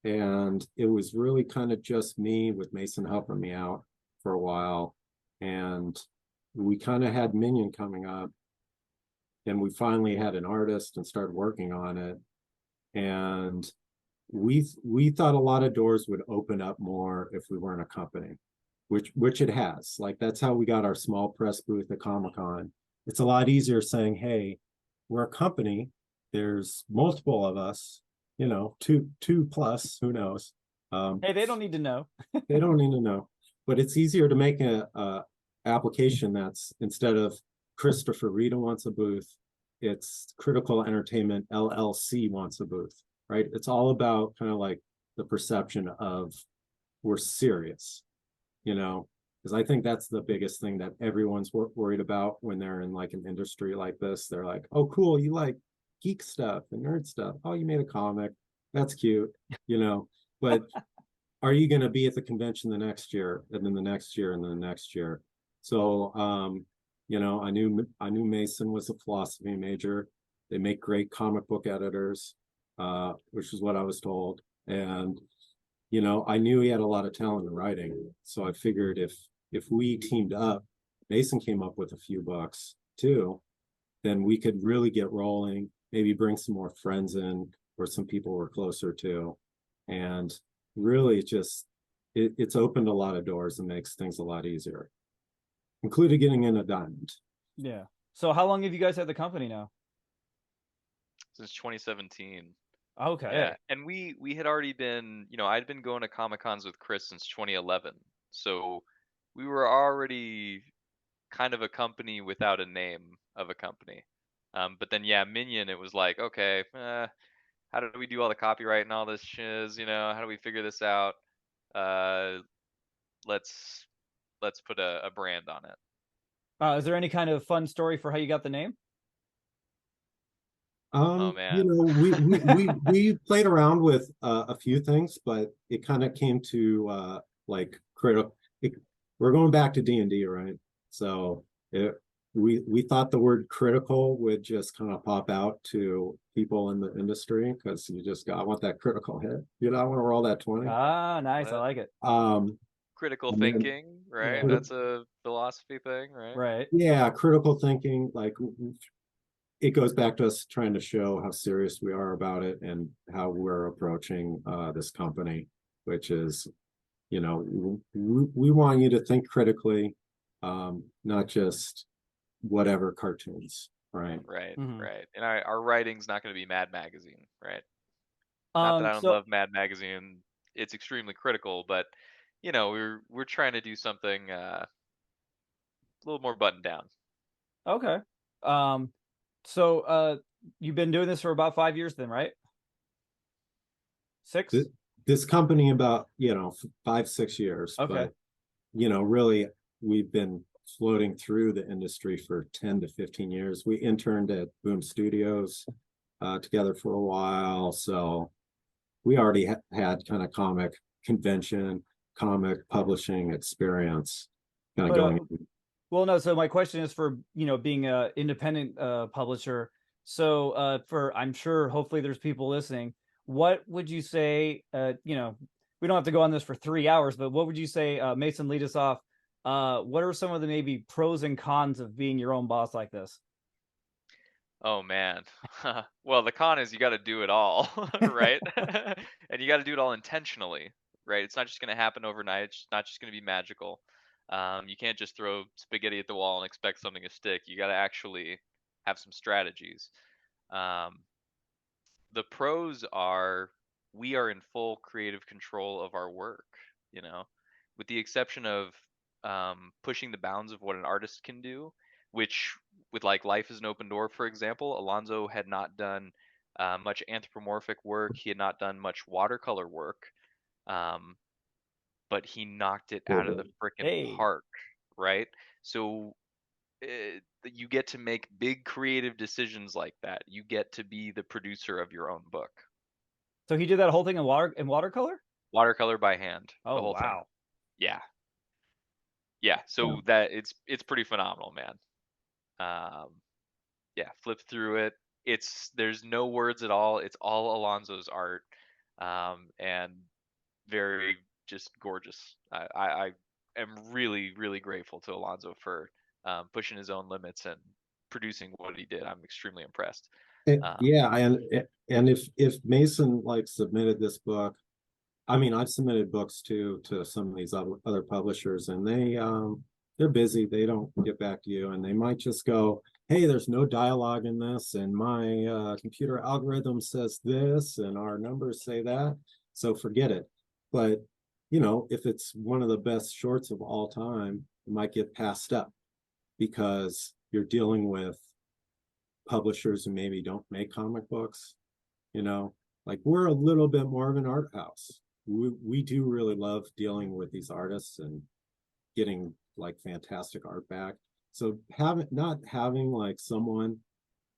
and it was really kind of just me with Mason helping me out for a while. And we kind of had Minion coming up, and we finally had an artist and started working on it. And we thought a lot of doors would open up more if we weren't a company, which it has. Like that's how we got our small press booth at Comic-Con. It's a lot easier saying, hey, we're a company. There's multiple of us, two plus, who knows? Hey, they don't need to know. They don't need to know. But it's easier to make a application that's, instead of Christopher Read wants a booth, it's Critical Entertainment LLC wants a booth, right? It's all about kind of like the perception of we're serious, because I think that's the biggest thing that everyone's worried about when they're in like an industry like this. They're like, oh, cool, you like geek stuff and nerd stuff. Oh, you made a comic. That's cute, but are you going to be at the convention the next year and then the next year and then the next year? So, I knew Mason was a philosophy major. They make great comic book editors, which is what I was told. And, I knew he had a lot of talent in writing. So I figured if we teamed up, Mason came up with a few books too, then we could really get rolling, maybe bring some more friends in or some people we're closer to. And really just, it's opened a lot of doors and makes things a lot easier, including getting in a diamond. Yeah. So how long have you guys had the company now? Since 2017. Okay. Yeah, and we had already been, I'd been going to Comic Cons with Chris since 2011, so we were already kind of a company without a name of a company. But then yeah, Minion, it was like, okay, how do we do all the copyright and all this shiz? How do we figure this out? Uh, let's put a brand on it. Is there any kind of fun story for how you got the name? Oh man. We played around with a few things, but it kind of came to like critical. We're going back to D&D, right? So we thought the word critical would just kind of pop out to people in the industry because I want that critical hit. I want to roll that 20. Ah, nice. I What? like it. Critical And then- thinking, right? Yeah. That's a philosophy thing, right? Right. yeah, critical thinking, like it goes back to us trying to show how serious we are about it and how we're approaching this company, which is, we want you to think critically, not just whatever cartoons, right? Right, Mhm. right. And our writing's not going to be Mad Magazine, right? Not that I don't So love Mad Magazine. It's extremely critical, but we're trying to do something a little more buttoned down. okay. Um, so you've been doing this for about 5 years then, right? 6? This company about 5-6 years, Okay. but really we've been floating through the industry for 10 to 15 years. We interned at Boom Studios together for a while, so we already had kind of comic convention, comic publishing experience kind of But going. Well, no. So my question is for being a independent publisher. So for I'm sure hopefully there's people listening. What would you say? We don't have to go on this for 3 hours, but what would you say, Mason? Lead us off. What are some of the maybe pros and cons of being your own boss like this? Oh man. Well, the con is you got to do it all, right? And you got to do it all intentionally, right? It's not just going to happen overnight. It's not just going to be magical. You can't just throw spaghetti at the wall and expect something to stick. You got to actually have some strategies. Um, the pros are we are in full creative control of our work, you know, with the exception of pushing the bounds of what an artist can do, which with like Life is an Open Door, for example, Alonso had not done much anthropomorphic work. He had not done much watercolor work, um, but he knocked it out of the frickin' Hey, park, right? So you get to make big creative decisions like that. You get to be the producer of your own book. so he did that whole thing in watercolor? Watercolor by hand, the Oh whole thing. wow. Yeah. Yeah, Yeah. so that it's pretty phenomenal, man. Um, yeah, flip through it. There's no words at all. It's all Alonso's art, and very just gorgeous. I am really really grateful to Alonso for pushing his own limits and producing what he did. I'm extremely impressed. Um, Yeah, and if Mason like submitted this book, I mean, I've submitted books to some of these other publishers, and they're busy. They don't get back to you, and they might just go, "Hey, there's no dialogue in this, and my computer algorithm says this, and our numbers say that, so forget it." But if it's one of the best shorts of all time, it might get passed up because you're dealing with publishers who maybe don't make comic books. you know like we're a little bit more of an art house. We do really love dealing with these artists and getting like fantastic art back. So having not having like someone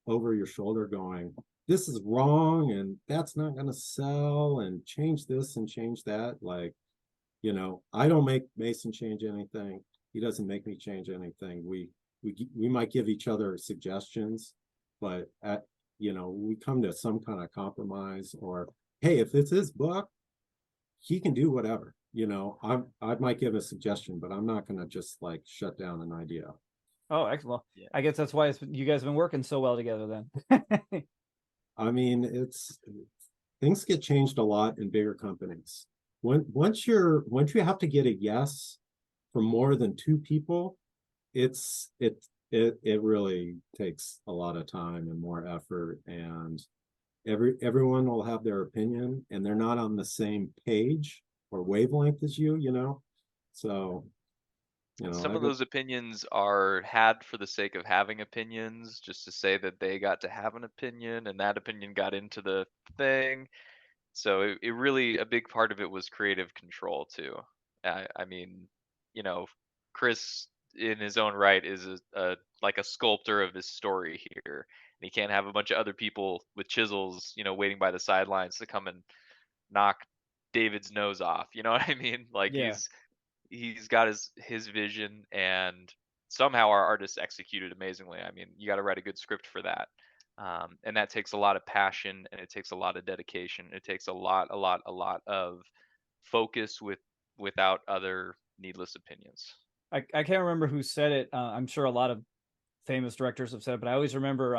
over your shoulder going, this is wrong and that's not going to sell, and change this and change that, like, I don't make Mason change anything. He doesn't make me change anything. We might give each other suggestions, but we come to some kind of compromise. Or hey, if it's his book, he can do whatever. I might give a suggestion, but I'm not going to just like shut down an idea. Oh, excellent. yeah. I guess that's why you guys have been working so well together then. I mean, it's things get changed a lot in bigger companies. Once you have to get a yes from more than two people, it really takes a lot of time and more effort, and everyone will have their opinion, and they're not on the same page or wavelength as you. So And some I of go. those opinions are had for the sake of having opinions, just to say that they got to have an opinion and that opinion got into the thing. So it really, a big part of it was creative control too. I mean, you know, Chris in his own right is like a sculptor of his story here. And he can't have a bunch of other people with chisels, waiting by the sidelines to come and knock David's nose off. You know what I mean? Like Yeah. he's got his vision, and somehow our artists executed amazingly. I mean, you got to write a good script for that. And that takes a lot of passion, and it takes a lot of dedication. It takes a lot of focus without other needless opinions. I can't remember who said it. I'm sure a lot of famous directors have said it, but I always remember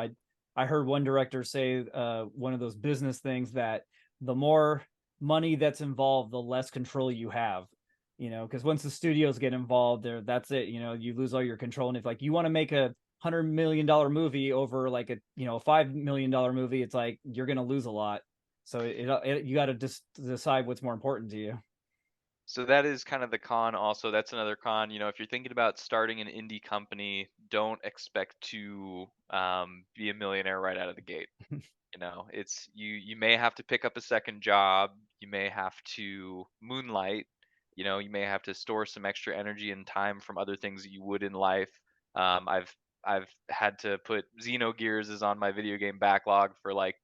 I heard one director say one of those business things that the more money that's involved, the less control you have. Because once the studios get involved, that's it. You lose all your control. And if like you want to make $100 million movie over like a $5 million movie, it's like you're gonna lose a lot. So you got to just decide what's more important to you. So that is kind of the con also. That's another con. If you're thinking about starting an indie company, don't expect to be a millionaire right out of the gate. It's you may have to pick up a second job. You may have to moonlight. You may have to store some extra energy and time from other things that you would in life. I've had to put Xenogears is on my video game backlog for like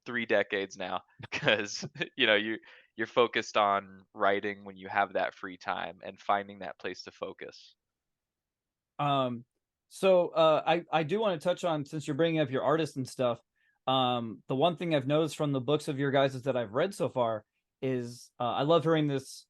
3 decades now because you're focused on writing when you have that free time and finding that place to focus. Um, so I do want to touch on, since you're bringing up your artists and stuff. The one thing I've noticed from the books of your guys that I've read so far is I love hearing this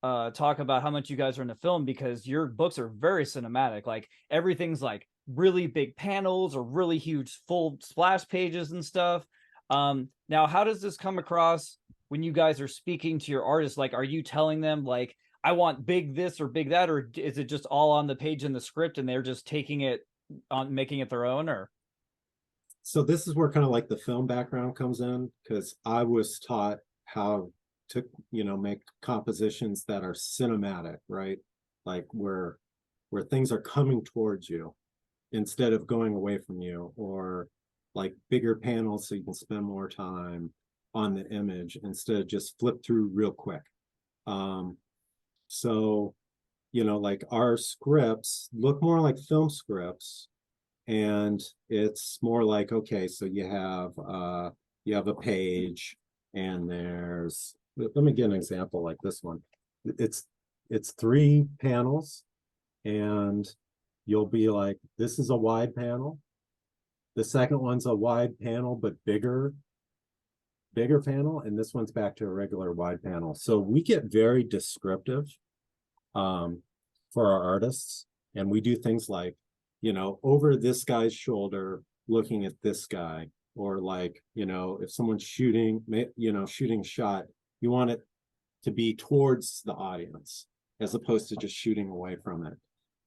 talk about how much you guys are in the film, because your books are very cinematic. Like everything's like really big panels or really huge full splash pages and stuff. Now, how does this come across when you guys are speaking to your artists? Like, are you telling them like, I want big this or big that, or is it just all on the page in the script and they're just taking it on, making it their own? Or So this is where kind of like the film background comes in, because I was taught how to, make compositions that are cinematic, right? Like where things are coming towards you instead of going away from you, or like bigger panels so you can spend more time on the image instead of just flip through real quick. Um, so, like our scripts look more like film scripts, and it's more like, okay, so you have a page, and let me get an example like this one. It's three panels, and you'll be like, this is a wide panel. The second one's a wide panel, but bigger panel, and this one's back to a regular wide panel. So we get very descriptive um, for our artists, and we do things like, over this guy's shoulder, looking at this guy, or like, if someone's shooting shot, you want it to be towards the audience as opposed to just shooting away from it.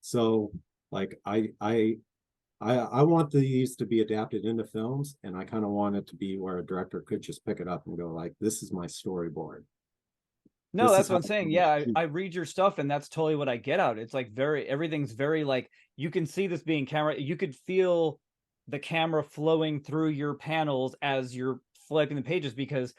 So like I want these to be adapted into films, and I kind of want it to be where a director could just pick it up and go like, this is my storyboard. no, This is that's what how I'm saying. Yeah, I read your stuff and that's totally what I get out. It's like everything's very like, you can see this being camera. You could feel the camera flowing through your panels as you're flipping the pages, because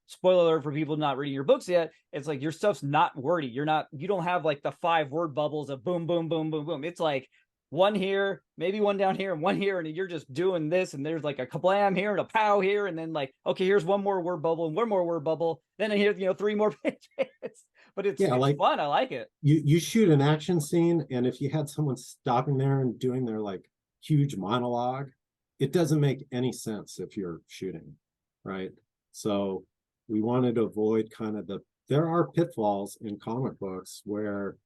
spoiler alert for people not reading your books yet, it's like your stuff's not wordy. You don't have like the 5 word bubbles of boom, boom, boom, boom, boom. It's like one here, maybe one down here, and one here, and you're just doing this, and there's like a kablam here and a pow here, and then like, okay, here's one more word bubble and one more word bubble, then I hear 3 more pages. But it's Yeah, it's like fun. I like it. you shoot an action scene, and if you had someone stopping there and doing their like huge monologue, it doesn't make any sense if you're shooting, right? So we wanted to avoid kind of there are pitfalls in comic books where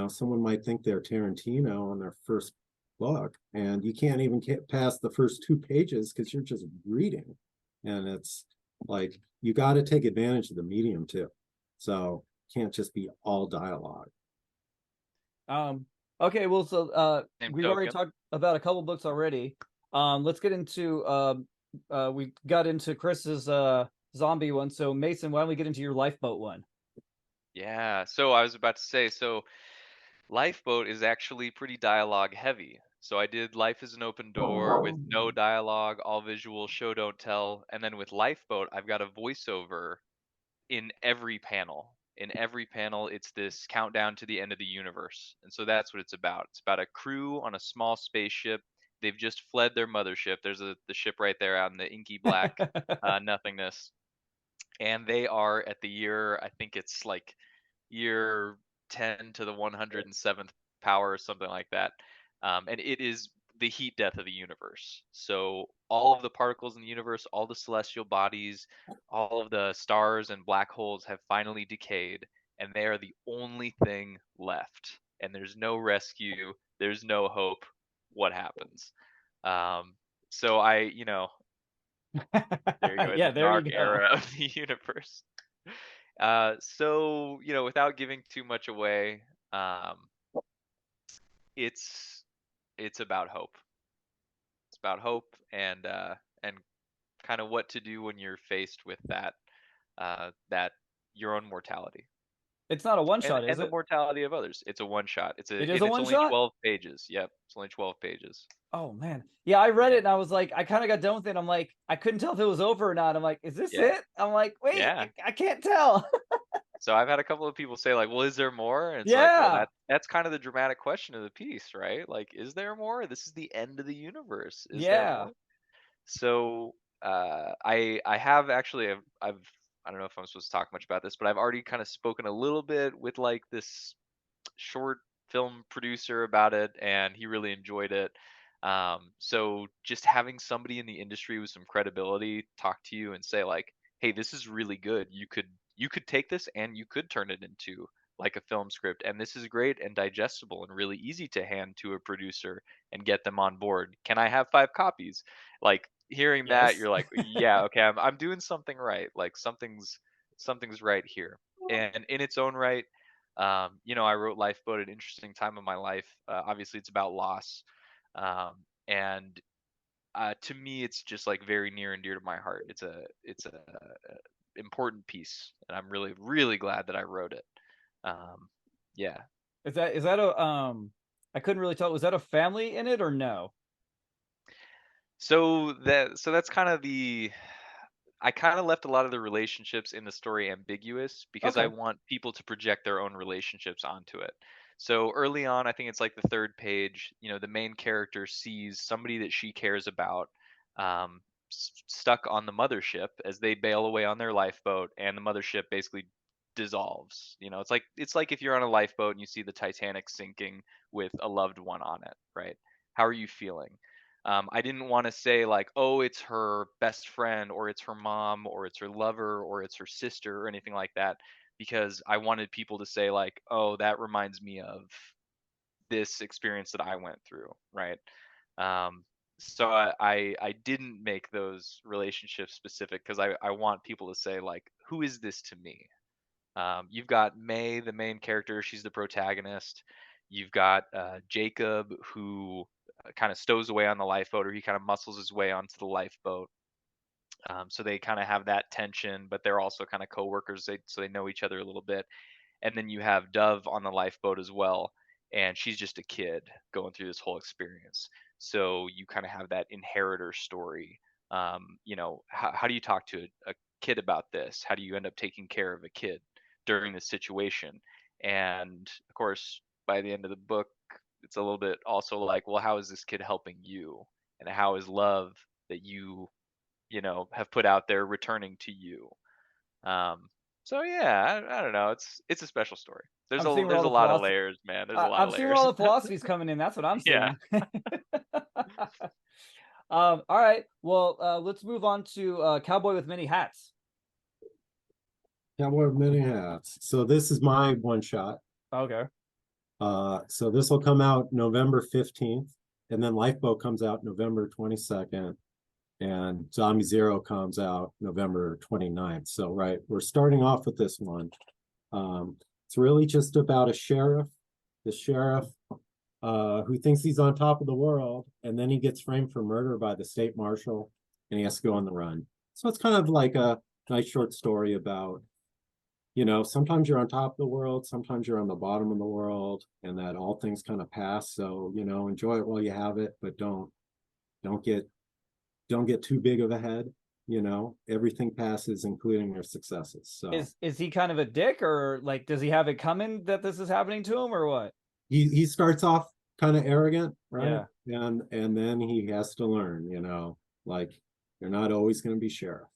someone might think they're Tarantino on their first book, and you can't even get past the first 2 pages because you're just reading. And it's like you got to take advantage of the medium too. So can't just be all dialogue. um okay, well, so Same we've already token. talked about a couple books already. Let's get into we got into Chris's zombie one. So Mason, why don't we get into your lifeboat one? Yeah. So I was about to say, so Lifeboat is actually pretty dialogue heavy. So I did Life is an Open Door with no dialogue, all visual, show don't tell. And then with Lifeboat, I've got a voiceover in every panel. In every panel, it's this countdown to the end of the universe. And so that's what it's about. It's about a crew on a small spaceship. They've just fled their mothership. There's the ship right there out in the inky black nothingness. And they are at the year, I think it's like year 10 to the 107th power or something like that. And it is the heat death of the universe. So all of the particles in the universe, all the celestial bodies, all of the stars and black holes have finally decayed, and they are the only thing left. And there's no rescue, there's no hope. What happens? Um, so there you go, in Yeah, the there dark you go. era of the universe. So without giving too much away, um, it's it's about hope. It's about hope and kind of what to do when you're faced with that your own mortality It's not a one and shot, is and the it? mortality of others. It's a one shot. It is And a it's one only shot. 12 pages. Yep, it's only 12 pages. Oh man, yeah, I read it Yeah, and I was like, I kind of got done with it. I'm like, I couldn't tell if it was over or not. I'm like, is this yeah, it? I'm like, wait, yeah. I can't tell. So I've had a couple of people say like, "Well, is there more?" And it's like, "Well, Yeah, that's kind of the dramatic question of the piece, right? Like, is there more? This is the end of the universe. Is there yeah. more?" So I have actually I don't know if I'm supposed to talk much about this, but I've already kind of spoken a little bit with like this short film producer about it, and he really enjoyed it. So just having somebody in the industry with some credibility talk to you and say like, "Hey, this is really good. You could take this and you could turn it into like a film script, and this is great and digestible and really easy to hand to a producer and get them on board. Can I have 5 copies?" Like hearing that, Yes. you're like, "Yeah, okay, I'm doing something right. Like something's right here." And in its own right, I wrote Lifeboat at an interesting time of my life. Obviously, it's about loss, and to me, it's just like very near and dear to my heart. It's a important piece, and I'm really really glad that I wrote it. Um, yeah. Is that a I couldn't really tell. Was that a family in it or no? So that's kind of I kind of left a lot of the relationships in the story ambiguous because I Okay. want people to project their own relationships onto it. So early on, I think it's like the third page, the main character sees somebody that she cares about um, stuck on the mothership as they bail away on their lifeboat, and the mothership basically dissolves. It's like if you're on a lifeboat and you see the Titanic sinking with a loved one on it, right? How are you feeling? I didn't want to say like, oh, it's her best friend or it's her mom or it's her lover or it's her sister or anything like that, because I wanted people to say like, oh, that reminds me of this experience that I went through, right? Um, so I didn't make those relationships specific because I want people to say like, who is this to me? You've got May, the main character. She's the protagonist. You've got Jacob, who kind of stows away on the lifeboat, or he kind of muscles his way onto the lifeboat. So they kind of have that tension, but they're also kind of coworkers, so they know each other a little bit. And then you have Dove on the lifeboat as well, and she's just a kid going through this whole experience. So you kind of have that inheritor story. How do you talk to a kid about this? How do you end up taking care of a kid during this situation? And of course, by the end of the book, it's a little bit also like, well, how is this kid helping you? And how is love that have put out there returning to you? Um, so yeah, I don't know. It's a special story. There's I'm a seeing where all there's a the lot of philosophy. layers, man. There's a lot I'm of seeing where layers. all the philosophy's coming in. That's what I'm Yeah. seeing. All right. Well, let's move on to Cowboy with Many Hats. Cowboy with many hats. So this is my one shot. Okay. So this will come out November 15th, and then Lifeboat comes out November 22nd, and Zombie Zero comes out November 29th. So right, we're starting off with this one. It's really just about a sheriff, the sheriff who thinks he's on top of the world, and then he gets framed for murder by the state marshal, and he has to go on the run. So it's kind of like a nice short story about, sometimes you're on top of the world, sometimes you're on the bottom of the world, and that all things kind of pass. So, enjoy it while you have it, but don't get don't get too big of a head. Everything passes, including your successes. So Is he kind of a dick, or like does he have it coming that this is happening to him, or what? he starts off kind of arrogant, right? Yeah. And then he has to learn, like you're not always going to be sheriff.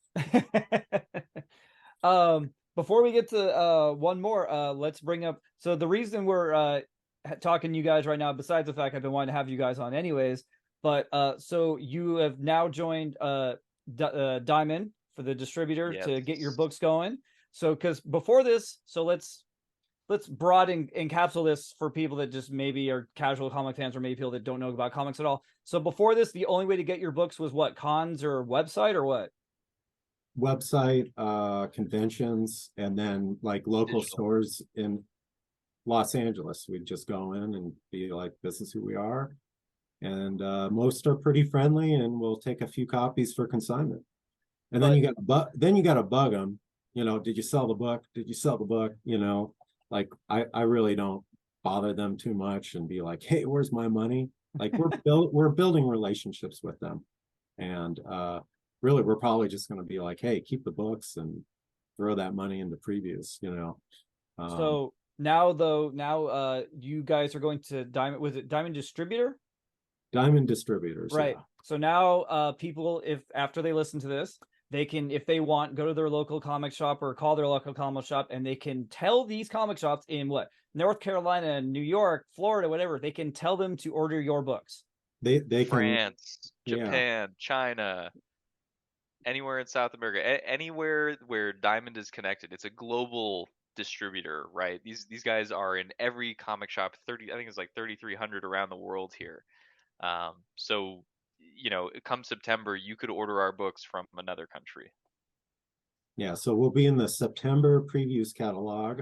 Before we get to one more, let's bring up. So the reason we're talking to you guys right now, besides the fact I've been wanting to have you guys on anyways, but so you have now joined Diamond for the distributor to get your Yes. books going. So because before this, so let's broaden encapsulate this for people that just maybe are casual comic fans or maybe people that don't know about comics at all. So before this, the only way to get your books was what, cons or website or what? Website, conventions, and then like local Digital. stores in Los Angeles. We'd just go in and be like, this is who we are. And most are pretty friendly, and we'll take a few copies for consignment. And then But you got to bug them. Did you sell the book? Did you sell the book? Like I really don't bother them too much and be like, hey, where's my money? Like we're building relationships with them, and really we're probably just going to be like, hey, keep the books and throw that money into previews. so now you guys are going to Diamond, was it Diamond Distributor? Diamond Distributors, Right. yeah. So now people, if after they listen to this, they can, if they want, go to their local comic shop or call their local comic shop, and they can tell these comic shops in what, North Carolina, New York, Florida, whatever, they can tell them to order your books. They can, France, yeah. Japan, China, anywhere in South America, anywhere where Diamond is connected. It's a global distributor, right? These guys are in every comic shop. 30, I think it's like 3,300 around the world here. So come September, you could order our books from another country. Yeah, so we'll be in the September previews catalog,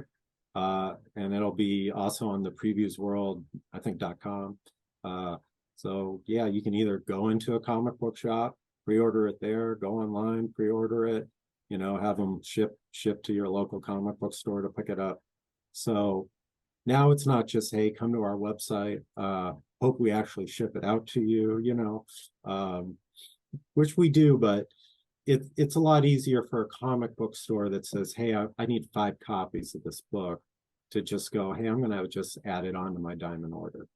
and it'll be also on the Previews World, I think .com. So yeah, you can either go into a comic book shop, pre-order it there, go online, pre-order it, have them ship to your local comic book store to pick it up. So now it's not just, hey, come to our website, hope we actually ship it out to you, which we do, but it's a lot easier for a comic book store that says, hey, I need 5 copies of this book, to just go, hey, I'm gonna just add it on to my Diamond order.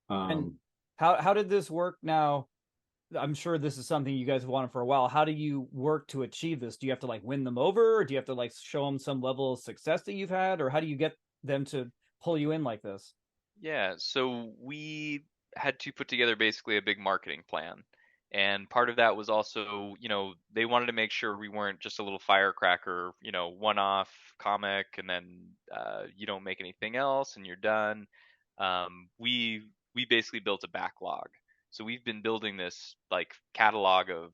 And how did this work now? I'm sure this is something you guys have wanted for a while. How do you work to achieve this? Do you have to like win them over, or do you have to like show them some level of success that you've had, or how do you get them to pull you in like this? Yeah, so we had to put together basically a big marketing plan. And part of that was also, they wanted to make sure we weren't just a little firecracker, one-off comic, and then you don't make anything else and you're done. We basically built a backlog. So we've been building this like catalog of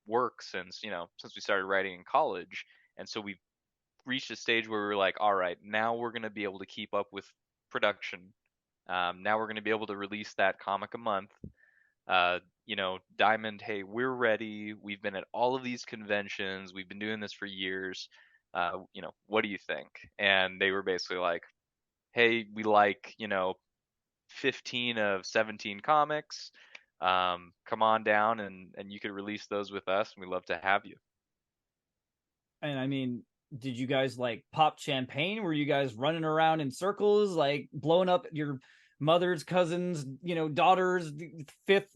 work since we started writing in college. And so we've reached a stage where we're like, all right, now we're going to be able to keep up with production. Now we're going to be able to release that comic a month. Diamond, hey, we're ready. We've been at all of these conventions. We've been doing this for years. What do you think? And they were basically like, hey, we like, 15 of 17 comics. Come on down and you could release those with us, and we'd love to have you. And I mean, did you guys like pop champagne? Were you guys running around in circles, like blowing up your mother's cousins, daughters, fifth,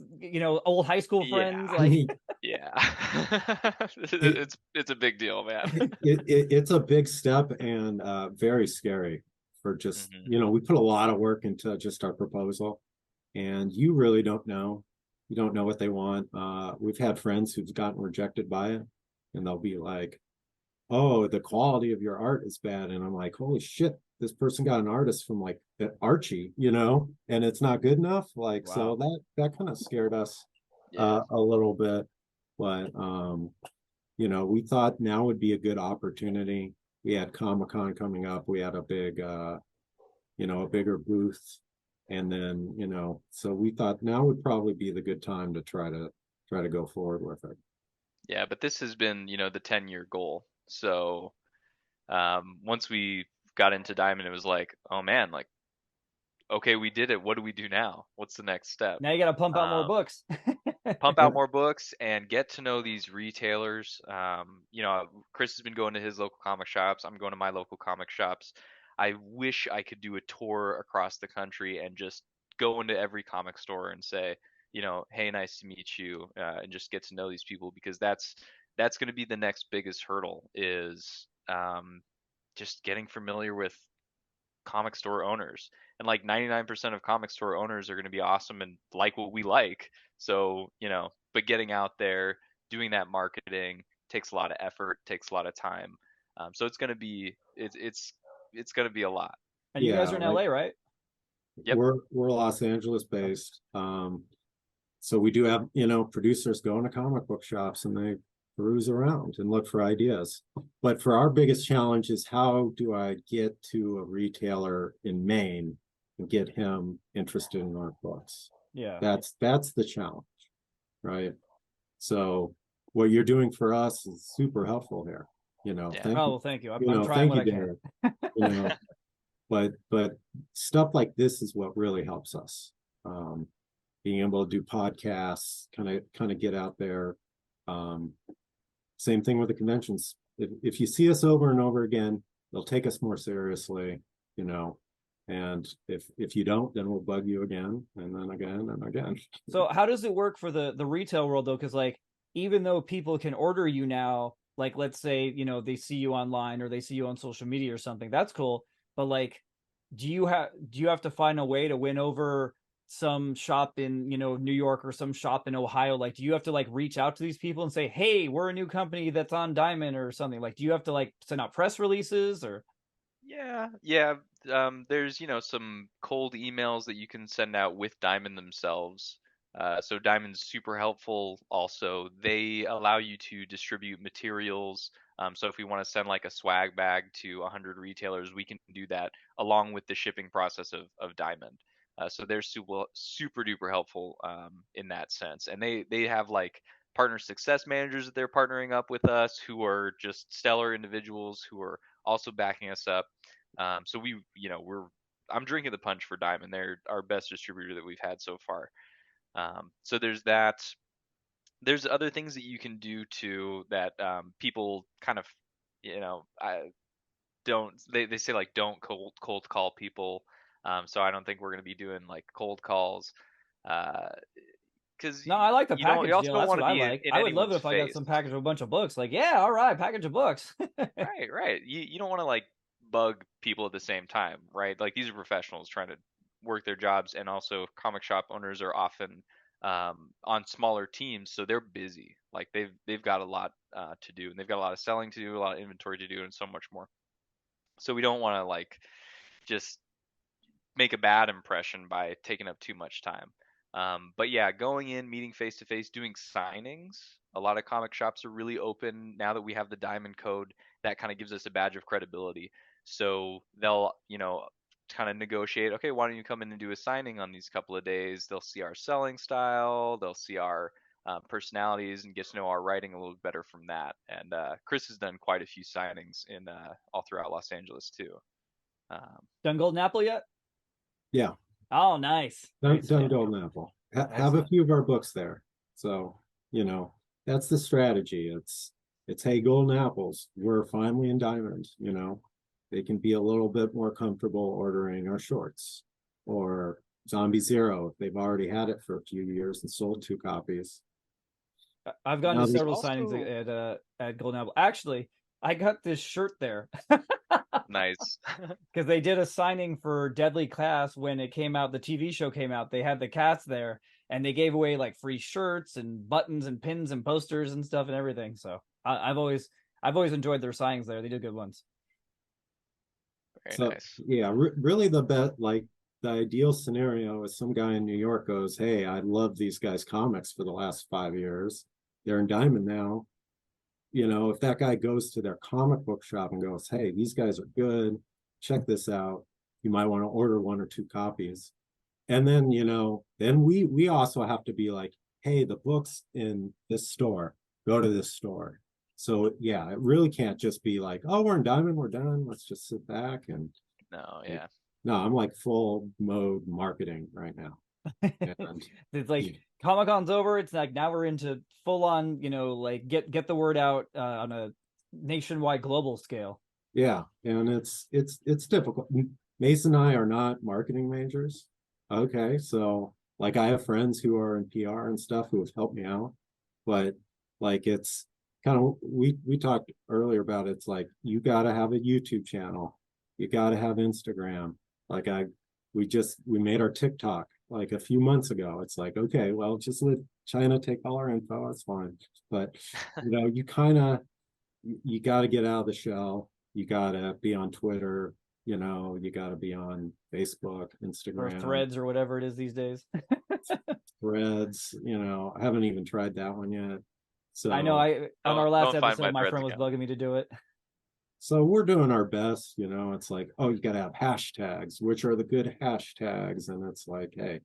old high school friends? Yeah. Like, Yeah. it, it's a big deal, man. it's a big step, and very scary for just, Mhm. we put a lot of work into just our proposal, and you really don't know. You don't know what they want. We've had friends who've gotten rejected by it, and they'll be like, oh, the quality of your art is bad. And I'm like, holy shit, this person got an artist from like Archie, and it's not good enough. Like, so wow. that kind of scared us Yeah. a little bit. But we thought now would be a good opportunity. We had Comic-Con coming up. We had a bigger booth. And then, so we thought now would probably be the good time to try to go forward with it. Yeah, but this has been, the 10-year goal. So once we got into Diamond, it was like, oh man, like, okay, we did it. What do we do now? What's the next step? Now you got to pump out more Um, books. pump Yep. out more books and get to know these retailers. Chris has been going to his local comic shops. I'm going to my local comic shops. I wish I could do a tour across the country and just go into every comic store and say, hey, nice to meet you, and just get to know these people, because that's going to be the next biggest hurdle, is just getting familiar with comic store owners. And like 99% of comic store owners are going to be awesome and like what we like. So, but getting out there, doing that marketing takes a lot of effort, takes a lot of time. So it's going to be, it's going to be a lot. And you Yeah, guys are in like LA, right? Yep. we're Los Angeles based. So we do have, producers go into comic book shops and they peruse around and look for ideas. But for our biggest challenge is, how do I get to a retailer in Maine and get him interested in our books? Yeah. That's the challenge, right? So what you're doing for us is super helpful here. Yeah. Thank Oh, you. well, thank you. I'm trying Thank what you, I can. Derek. You know, but stuff like this is what really helps us. Being able to do podcasts, kind of get out there. Same thing with the conventions. If you see us over and over again, they'll take us more seriously, and if you don't, then we'll bug you again and then again and again. So how does it work for the retail world though? Because like even though people can order you now, like let's say, they see you online or they see you on social media or something, that's cool. But like, do you have to find a way to win over some shop in, New York or some shop in Ohio? Like, do you have to like reach out to these people and say, hey, we're a new company that's on Diamond or something? Like, do you have to like send out press releases or? Yeah, yeah. There's, some cold emails that you can send out with Diamond themselves. So Diamond's super helpful. Also, they allow you to distribute materials. So if we want to send like a swag bag to 100 retailers, we can do that along with the shipping process of Diamond. So they're super duper helpful in that sense. And they have like partner success managers that they're partnering up with us who are just stellar individuals who are also backing us up. So I'm drinking the punch for Diamond. They're our best distributor that we've had so far. So there's that. There's other things that you can do too that people kind of, I don't. They say like don't cold call people. So I don't think we're gonna be doing like cold calls, because No, I like the you package also deal. don't That's want what to I be like. in I would love it anyone's if I got face. some package of a bunch of books. Like, yeah, all right, package of books. Right, right. You don't want to like bug people at the same time, right? Like these are professionals trying to work their jobs, and also comic shop owners are often on smaller teams, so they're busy. Like they've got a lot to do, and they've got a lot of selling to do, a lot of inventory to do, and so much more. So we don't want to like just make a bad impression by taking up too much time. But yeah, going in, meeting face to face, doing signings. A lot of comic shops are really open now that we have the diamond code. That kind of gives us a badge of credibility. So they'll, kind of negotiate. Okay, why don't you come in and do a signing on these couple of days? They'll see our selling style. They'll see our personalities and get to know our writing a little better from that. And Chris has done quite a few signings in all throughout Los Angeles too. Um, Done Golden Apple yet? Yeah, Oh, nice, nice. done Yeah, Golden Apple. Have a excellent. few of our books there. So, that's the strategy. It's hey, Golden Apples, we're finally in Diamond. They can be a little bit more comfortable ordering our shorts or Zombie Zero if they've already had it for a few years and sold 2 copies. I've gone Now to there's several signings also at Golden Apple. Actually, I got this shirt there nice. because they did a signing for Deadly Class when it came out. The TV show came out. They had the cast there, and they gave away like free shirts and buttons and pins and posters and stuff and everything. So I've always enjoyed their signings there. They do good ones. Very So nice. yeah, really the bet like the ideal scenario is some guy in New York goes, hey, I love these guys' comics for the last 5 years. They're in Diamond now. If that guy goes to their comic book shop and goes, hey, these guys are good, check this out. You might want to order 1 or 2 copies. And then we also have to be like, hey, the book's in this store. Go to this store. So yeah, it really can't just be like, oh, we're in Diamond, we're done. Let's just sit back and No, like, yeah. no, I'm like full mode marketing right now. And It's like yeah, Comic Con's over. It's like now we're into full on, like get the word out on a nationwide global scale. yeah, and it's difficult. Mason and I are not marketing majors. Okay, so like I have friends who are in PR and stuff who have helped me out, but like it's kind of we talked earlier about it's like you got to have a YouTube channel, you got to have Instagram. Like we made our TikTok like a few months ago. It's like okay, well just let China take all our info, it's fine. But you kind of you got to get out of the shell. You got to be on Twitter. You got to be on Facebook, Or Instagram, Threads or whatever it is these days. Threads. I haven't even tried that one yet. I know. So, I on our Don't last don't find episode, my my threads friend was account. bugging me to do it. so we're doing our best. It's like, oh, you got to have hashtags. Which are the good hashtags? And it's like, hey,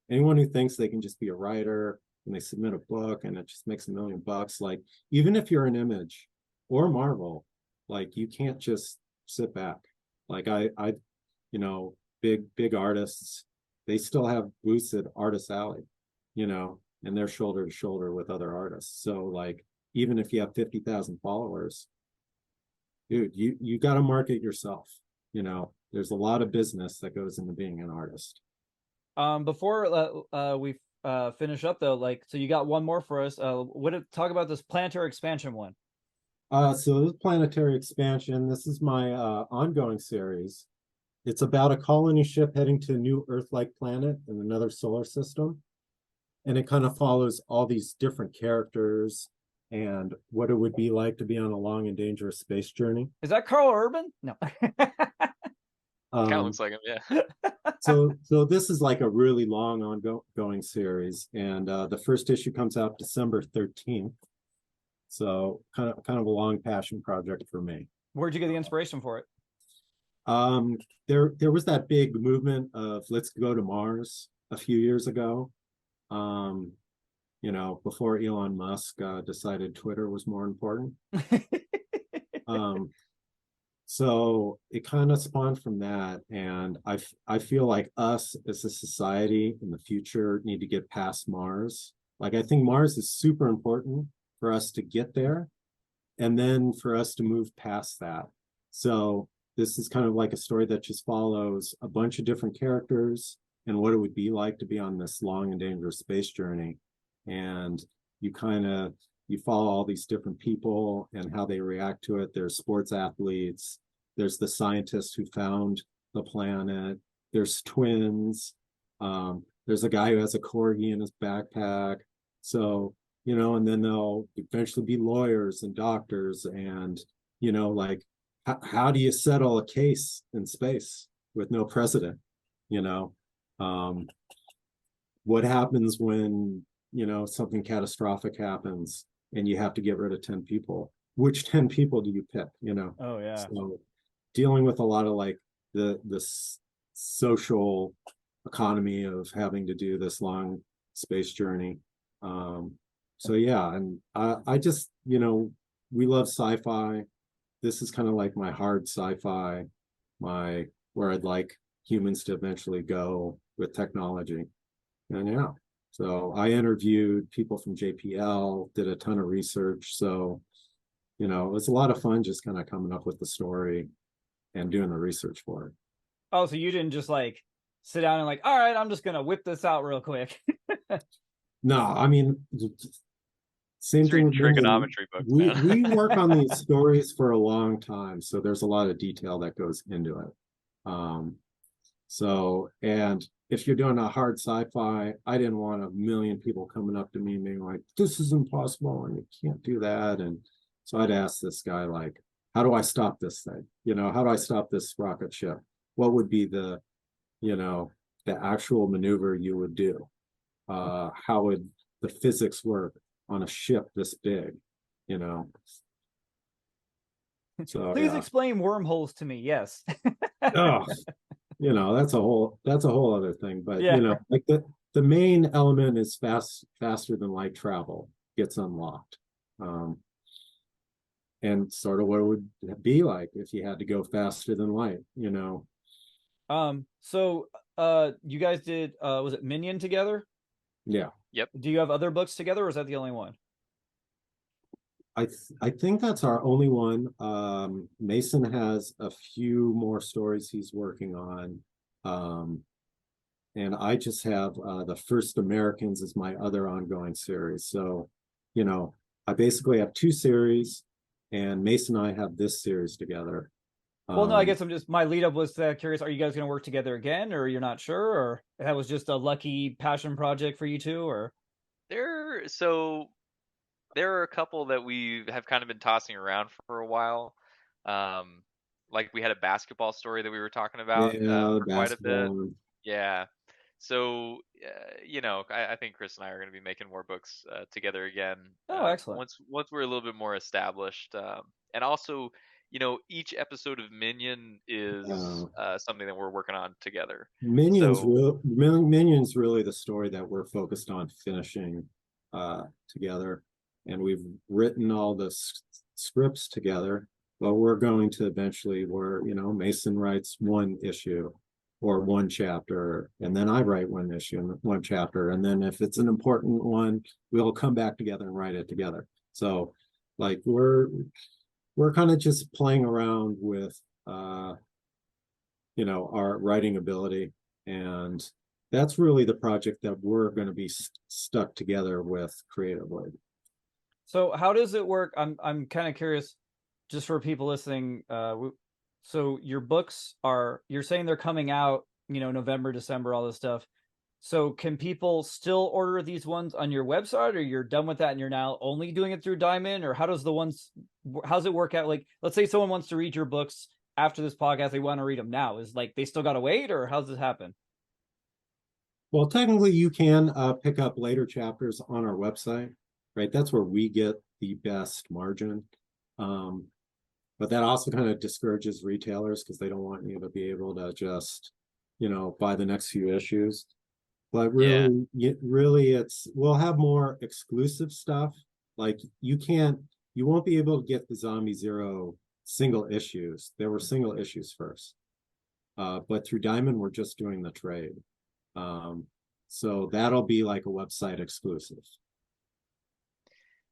anyone who thinks they can just be a writer and they submit a book and it just makes $1 million, like even if you're an Image or Marvel, like you can't just sit back. Like big artists, they still have booths at Artist Alley, and they're shoulder to shoulder with other artists. So like even if you have 50,000 followers, dude, you got to market yourself. There's a lot of business that goes into being an artist. Before we finish up though, like, so you got one more for us. Talk about this planetary expansion one. So this planetary expansion, this is my ongoing series. It's about a colony ship heading to a new Earth-like planet in another solar system. And it kind of follows all these different characters and what it would be like to be on a long and dangerous space journey. Is that Carl Urban? No. Kind of Um, looks like him, yeah. so this is like a really long ongoing series, and the first issue comes out December 13th. So kind of a long passion project for me. Where'd you get the inspiration for it? There was that big movement of let's go to Mars a few years ago. Before Elon Musk decided Twitter was more important. So it kind of spawned from that, and I feel like us as a society in the future need to get past Mars. Like I think Mars is super important for us to get there, and then for us to move past that. So this is kind of like a story that just follows a bunch of different characters and what it would be like to be on this long and dangerous space journey. And you follow all these different people and how they react to it. There's sports athletes, there's the scientist who found the planet, there's twins, there's a guy who has a corgi in his backpack. So, and then they'll eventually be lawyers and doctors, and, like, how do you settle a case in space with no precedent? What happens when, something catastrophic happens and you have to get rid of 10 people? Which 10 people do you pick? Oh yeah. So dealing with a lot of like the social economy of having to do this long space journey. So yeah, and I just, we love sci-fi. This is kind of like my hard sci-fi, where I'd like humans to eventually go with technology. And yeah, so I interviewed people from JPL, did a ton of research. So, it was a lot of fun just kind of coming up with the story and doing the research for it. Oh, so you didn't just like sit down and like, all right, I'm just gonna whip this out real quick. No, I mean, same thing with trigonometry books, we man. we work on these stories for a long time, so there's a lot of detail that goes into it. And if you're doing a hard sci-fi, I didn't want a million people coming up to me and being like, this is impossible and you can't do that. And so I'd ask this guy, like, how do I stop this thing? How do I stop this rocket ship? What would be the actual maneuver you would do? How would the physics work on a ship this big? So Please yeah. explain wormholes to me. Yes. Oh, that's a whole other thing. But Yeah. like the main element is faster than light travel gets unlocked. And sort of what it would be like if you had to go faster than light. So you guys did was it Minion together? Yeah. Yep. Do you have other books together, or is that the only one? I think that's our only one. Mason has a few more stories he's working on. And I just have the First Americans as my other ongoing series. So, I basically have two series, and Mason and I have this series together. Well, no, I guess my lead up was curious. Are you guys going to work together again, or you're not sure, or that was just a lucky passion project for you two, or? There are a couple that we have kind of been tossing around for a while. Like we had a basketball story that we were talking about yeah, for quite a bit. basketball. Yeah. So, I think Chris and I are going to be making more books together again Oh, excellent. once we're a little bit more established. And also, each episode of Minion is something that we're working on together. Minions So, Minions really the story that we're focused on finishing together, and we've written all the scripts together, but we're going to eventually where Mason writes one issue or one chapter, and then I write one issue and one chapter, and then if it's an important one, we'll come back together and write it together. So like we're kind of just playing around with our writing ability, and that's really the project that we're going to be stuck together with creatively. So how does it work? I'm kind of curious, just for people listening. So your books are, you're saying they're coming out, November, December, all this stuff. So can people still order these ones on your website, or you're done with that and you're now only doing it through Diamond? Or how's it work out? Like, let's say someone wants to read your books after this podcast, they want to read them now. Is like they still got to wait, or how's this happen? Well, technically, you can pick up later chapters on our website, right? That's where we get the best margin. Um, but that also kind of discourages retailers because they don't want you to be able to just, buy the next few issues. But Yeah. really, we'll have more exclusive stuff. Like you won't be able to get the Zombie Zero single issues. There were single issues first. But through Diamond, we're just doing the trade. Um, so that'll be like a website exclusive.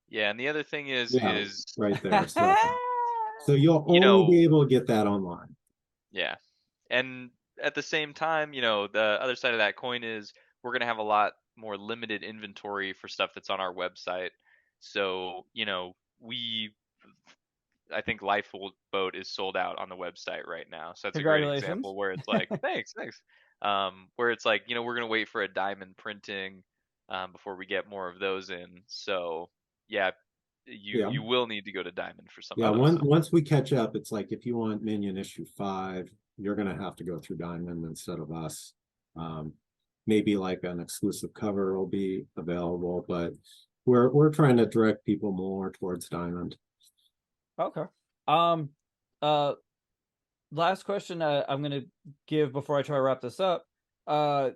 Yeah, and the other thing Yeah, is, right there. So you'll you only be know, able to get that online. yeah. And at the same time, the other side of that coin is we're going to have a lot more limited inventory for stuff that's on our website. So, I think Lifeboat is sold out on the website right now. So that's a great Congratulations. example where it's like, thanks. Where it's like, we're going to wait for a diamond printing before we get more of those in. So, yeah, you Yeah. you will need to go to Diamond for some Yeah, of those. once we catch up, it's like if you want Minion issue 5, you're gonna have to go through Diamond instead of us. Um, Maybe like an exclusive cover will be available, but we're trying to direct people more towards Diamond. Okay. Um. Uh. Last question I'm gonna give before I try to wrap this up. Uh.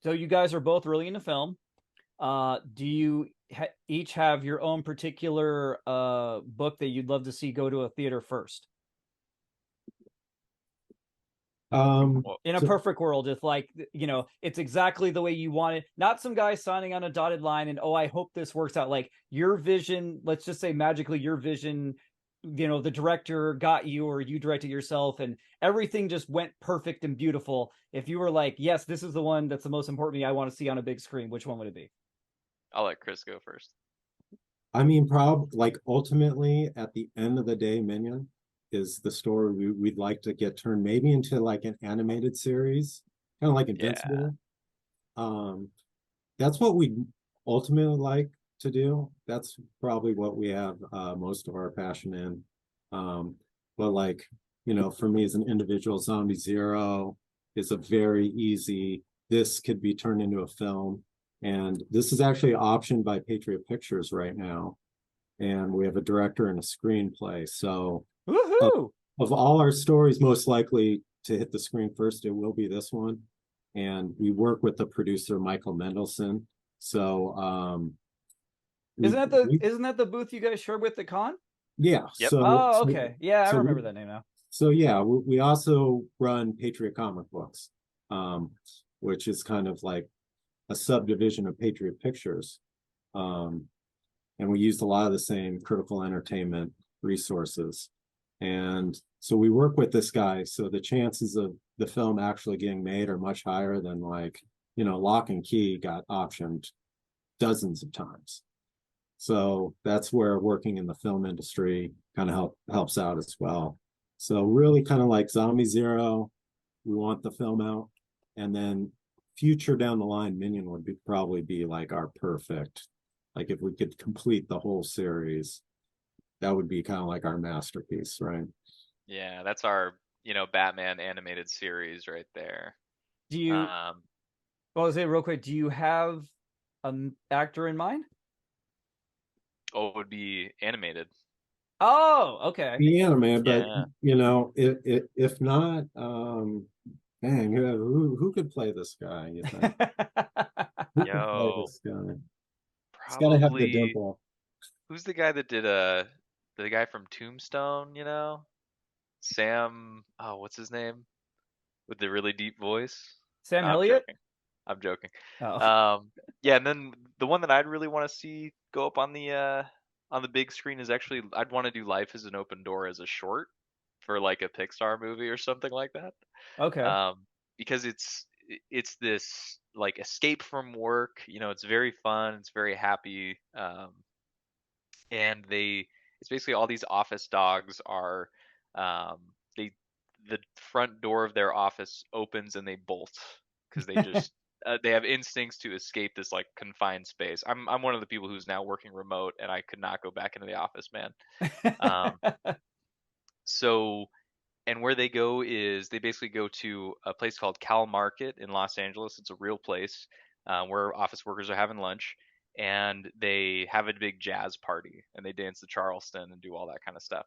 So you guys are both really into film. Do you each have your own particular book that you'd love to see go to a theater first? Well, In a So perfect world, if like it's exactly the way you want it, not some guy signing on a dotted line and, oh, I hope this works out. Like your vision, let's just say magically your vision, the director got you, or you directed yourself, and everything just went perfect and beautiful. If you were like, yes, this is the one that's the most important to me, I want to see on a big screen, which one would it be? I'll let Chris go first. I mean, like ultimately at the end of the day, Minion is the story we'd like to get turned maybe into like an animated series, kind of like Yeah. Invincible. That's what we ultimately like to do. That's probably what we have most of our passion in. But like, for me as an individual, Zombie Zero is a very easy, this could be turned into a film. And this is actually optioned by Patriot Pictures right now. And we have a director and a screenplay. So of, Woohoo! of all our stories, most likely to hit the screen first, it will be this one. And we work with the producer, Michael Mendelson. So Isn't we, that the we isn't that the booth you guys shared with the con? yeah, Yep. Oh, okay. Yeah, I so we remember that name now. so yeah, we also run Patriot Comic Books, um, which is kind of like a subdivision of Patriot Pictures. Um, and we used a lot of the same critical entertainment resources. And so we work with this guy. So the chances of the film actually getting made are much higher than like, Lock and Key got optioned dozens of times. So that's where working in the film industry kind of helps out as well. So really kind of like Zombie Zero, we want the film out. And then future down the line, Minion would probably be like our perfect, like if we could complete the whole series, that would be kind of like our masterpiece, right? Yeah, that's our, Batman animated series right there. Do you? Um, Well, I'll say real quick. Do you have an actor in mind? it would be animated. Oh, okay. Yeah, man, but Yeah. if not, dang, who could play this guy, you think? Who could play Yo, this guy? He's got to have the probably dimple. who's the guy that did the guy from Tombstone, Sam, oh, what's his name? With the really deep voice? Sam No, I'm Elliott. joking. I'm joking. Oh, Yeah, and then the one that I'd really want to see go up on the big screen is actually I'd want to do Life is an Open Door as a short for like a Pixar movie or something like that. okay. Um, because it's this like escape from work. It's very fun. It's very happy. And it's basically all these office dogs are, um, they the front door of their office opens and they bolt because they have instincts to escape this like confined space. I'm one of the people who's now working remote, and I could not go back into the office, man. Um, so and where they go is they basically go to a place called Cal Market in Los Angeles. It's a real place where office workers are having lunch, and they have a big jazz party, and they dance the Charleston and do all that kind of stuff.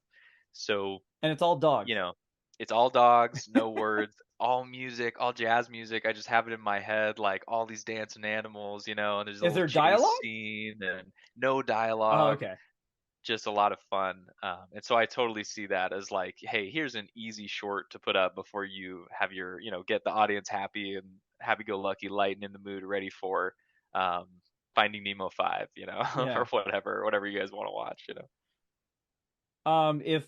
So, And it's all dogs. you know, it's all dogs, no words, all music, all jazz music. I just have it in my head, like all these dancing animals, and there's a Is little there chase dialogue? scene and no Oh, dialogue, okay. just a lot of fun. And so I totally see that as like, hey, here's an easy short to put up before you have your, get the audience happy and happy-go-lucky, light and in the mood, ready for um, Finding Nemo 5, Yeah. or whatever you guys want to watch. If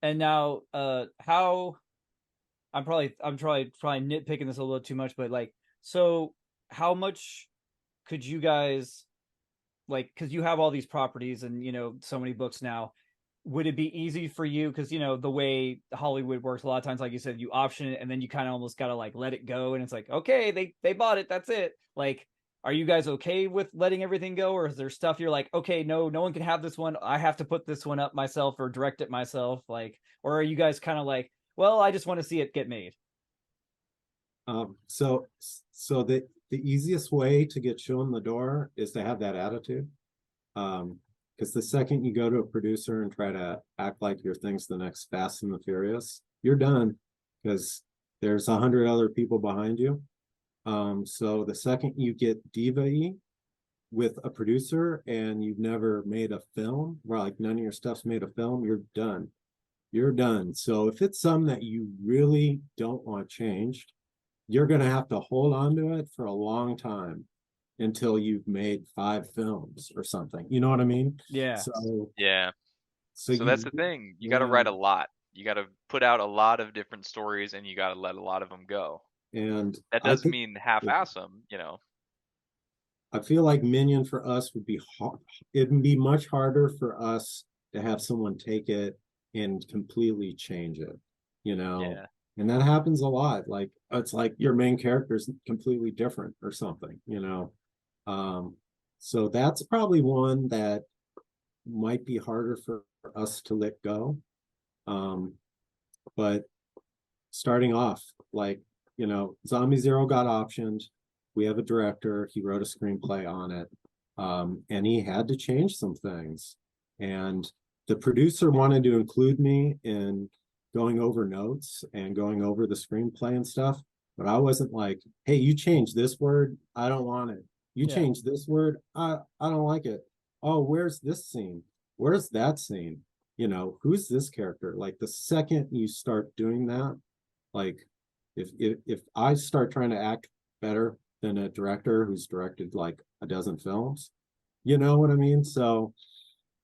and now how I'm probably nitpicking this a little too much, but like, so how much could you guys, like, because you have all these properties and so many books now, would it be easy for you, because the way Hollywood works a lot of times, like you said, you option it and then you kind of almost gotta like let it go, and it's like, okay, they bought it, that's it. Like, are you guys okay with letting everything go, or is there stuff you're like, okay, no one can have this one, I have to put this one up myself or direct it myself, like, or are you guys kind of like, well, I just want to see it get made? So the easiest way to get shown the door is to have that attitude. Because the second you go to a producer and try to act like your thing's the next Fast and the Furious, you're done, because there's 100 other people behind you. So the second you get diva-y with a producer and you've never made a film, where like none of your stuff's made a film, you're done. You're done. So if it's something that you really don't want changed, you're going to have to hold on to it for a long time until you've made 5 films or something. You know what I mean? Yeah. Yeah. So So that's you, the thing. You got to yeah, write a lot. You got to put out a lot of different stories, and you got to let a lot of them go. and That I doesn't think, mean yeah, half-ass them. I feel like Minion for us would be hard. It'd be much harder for us to have someone take it and completely change it, you know. Yeah. And that happens a lot. Like it's like your main character is completely different or something. Um, so that's probably one that might be harder for us to let go. Um, but starting off, like, Zombie Zero got optioned. We have a director. He wrote a screenplay on it. And he had to change some things. And the producer wanted to include me in going over notes and going over the screenplay and stuff. But I wasn't like, hey, you changed this word. I don't want it. You Yeah. changed this word. I don't like it. Oh, where's this scene? Where's that scene? Who's this character? Like the second you start doing that, like if I start trying to act better than a director who's directed like a dozen films, you know what I mean? So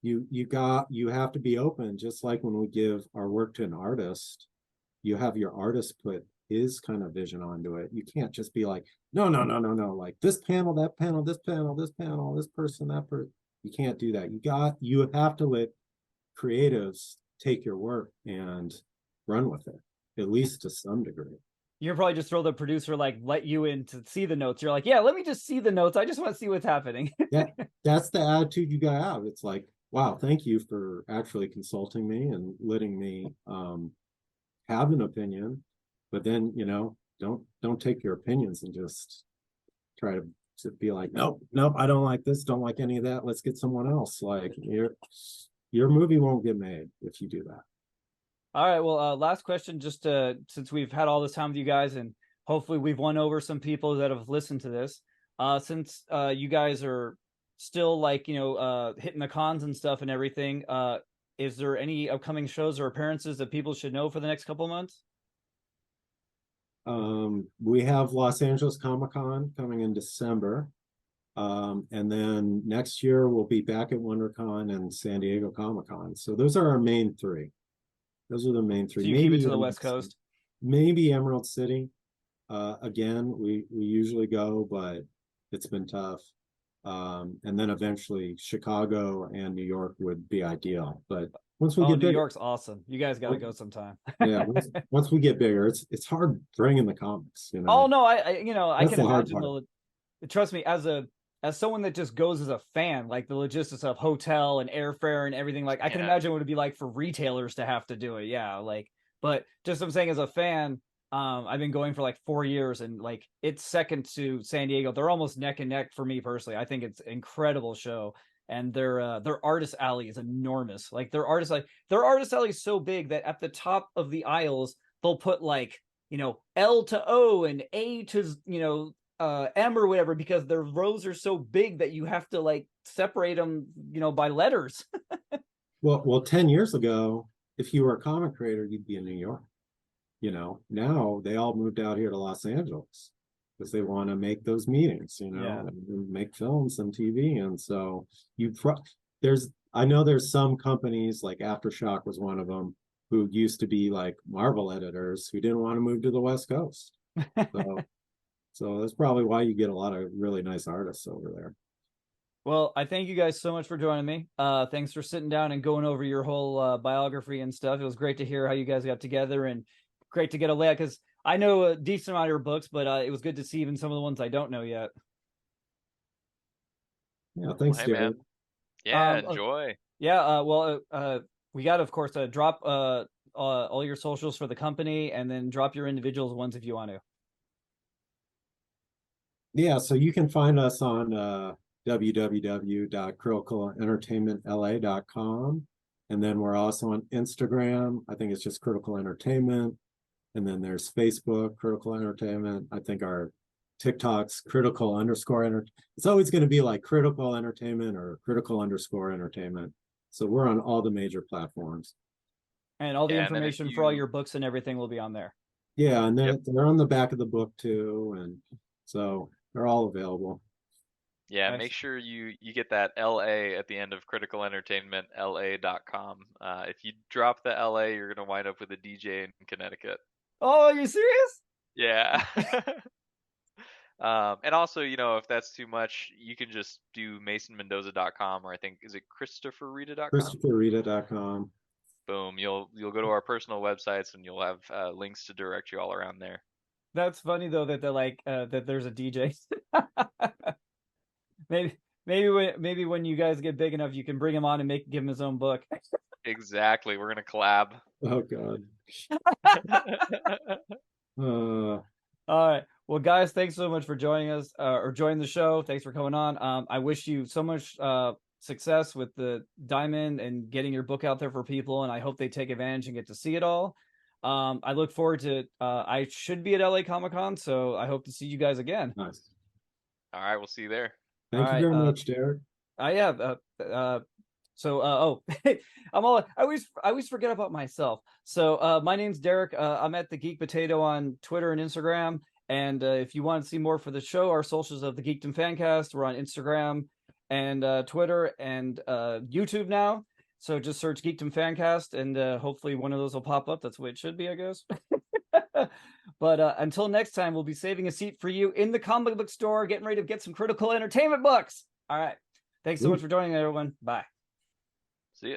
you have to be open, just like when we give our work to an artist, you have your artist put his kind of vision onto it. You can't just be like, no, no, no, no, no, like this panel, that panel, this panel, this panel, this person, that person. You can't do that. You have to let creatives take your work and run with it, at least to some degree. You're probably just throw the producer, like, let you in to see the notes. You're like, yeah, let me just see the notes, I just want to see what's happening. That's the attitude you gotta have. It's like, wow, thank you for actually consulting me and letting me have an opinion, but then don't take your opinions and just try to be like, nope, nope, I don't like this, don't like any of that, let's get someone else. Like your movie won't get made if you do that. All right, well, last question, just since we've had all this time with you guys, and hopefully we've won over some people that have listened to this. Since you guys are still, like, hitting the cons and stuff and everything, is there any upcoming shows or appearances that people should know for the next couple months? We have Los Angeles Comic-Con coming in December. And then next year we'll be back at WonderCon and San Diego Comic-Con. So those are our main three. Those are the main three. So you keep it to the West Coast? Maybe Emerald City. Again, we usually go, but it's been tough. And then eventually Chicago and New York would be ideal. But once we Oh, get New bigger, York's awesome. You guys got to go sometime. yeah, once we get bigger, it's hard bringing the comics, you Oh know. no, I That's can the hard imagine part. trust me, as someone that just goes as a fan, like the logistics of hotel and airfare and everything, like I can Yeah. imagine what it'd be like for retailers to have to do it. Yeah, like, but just I'm saying as a fan, I've been going for like 4 years, and like it's second to San Diego. They're almost neck and neck for me personally. I think it's an incredible show, and their artist alley is enormous. Like their artist alley is so big that at the top of the aisles they'll put like L to O and A to M or whatever, because their rows are so big that you have to like separate them by letters. Well, 10 years ago, if you were a comic creator, you'd be in New York. Now they all moved out here to Los Angeles because they want to make those meetings, Yeah. and make films and TV. And so there's, I know there's some companies like Aftershock was one of them who used to be like Marvel editors who didn't want to move to the West Coast. So that's probably why you get a lot of really nice artists over there. Well, I thank you guys so much for joining me. Thanks for sitting down and going over your whole biography and stuff. It was great to hear how you guys got together, and great to get a layout, because I know a decent amount of your books, but it was good to see even some of the ones I don't know yet. Yeah, thanks, Hey, Jared. man. Yeah, Um, enjoy. Yeah, we got to, of course, drop all your socials for the company, and then drop your individuals ones if you want to. Yeah, so you can find us on www.criticalentertainmentla.com. And then we're also on Instagram. I think it's just Critical Entertainment. And then there's Facebook, Critical Entertainment. I think our TikTok's critical_enter. It's always going to be like Critical Entertainment or critical_entertainment. So we're on all the major platforms. And all the Yeah, and then if information for all you, your books and everything will be on there. Yeah, and yep, they're on the back of the book too. And so they're all available. yeah, Nice. make sure you get that LA at the end of criticalentertainmentla.com. If you drop the LA, you're gonna wind up with a DJ in Connecticut. Oh, are you serious? Yeah. And also, if that's too much, you can just do masonmendoza.com, or I think, is it christopherread.com? ChristopherRita.com. Boom. You'll go to our personal websites, and you'll have links to direct you all around there. That's funny though that they're like that there's a DJ. maybe when you guys get big enough, you can bring him on and give him his own book. Exactly. We're gonna collab. Oh God. All right. Well, guys, thanks so much for joining us or joining the show. Thanks for coming on. I wish you so much success with the Diamond and getting your book out there for people, and I hope they take advantage and get to see it all. I look forward to. I should be at LA Comic Con, so I hope to see you guys again. Nice. All right, we'll see you there. Thank you very much, Derek. Yeah. I always forget about myself. So my name's Derek. I'm at the Geek Potato on Twitter and Instagram. And if you want to see more for the show, our socials of the Geekdom Fancast, we're on Instagram and Twitter and YouTube now. So just search Geekdom Fancast, and hopefully one of those will pop up. That's the way it should be, I guess. But until next time, we'll be saving a seat for you in the comic book store, getting ready to get some critical entertainment books. All right. Thanks so much for joining, everyone. Bye. See ya.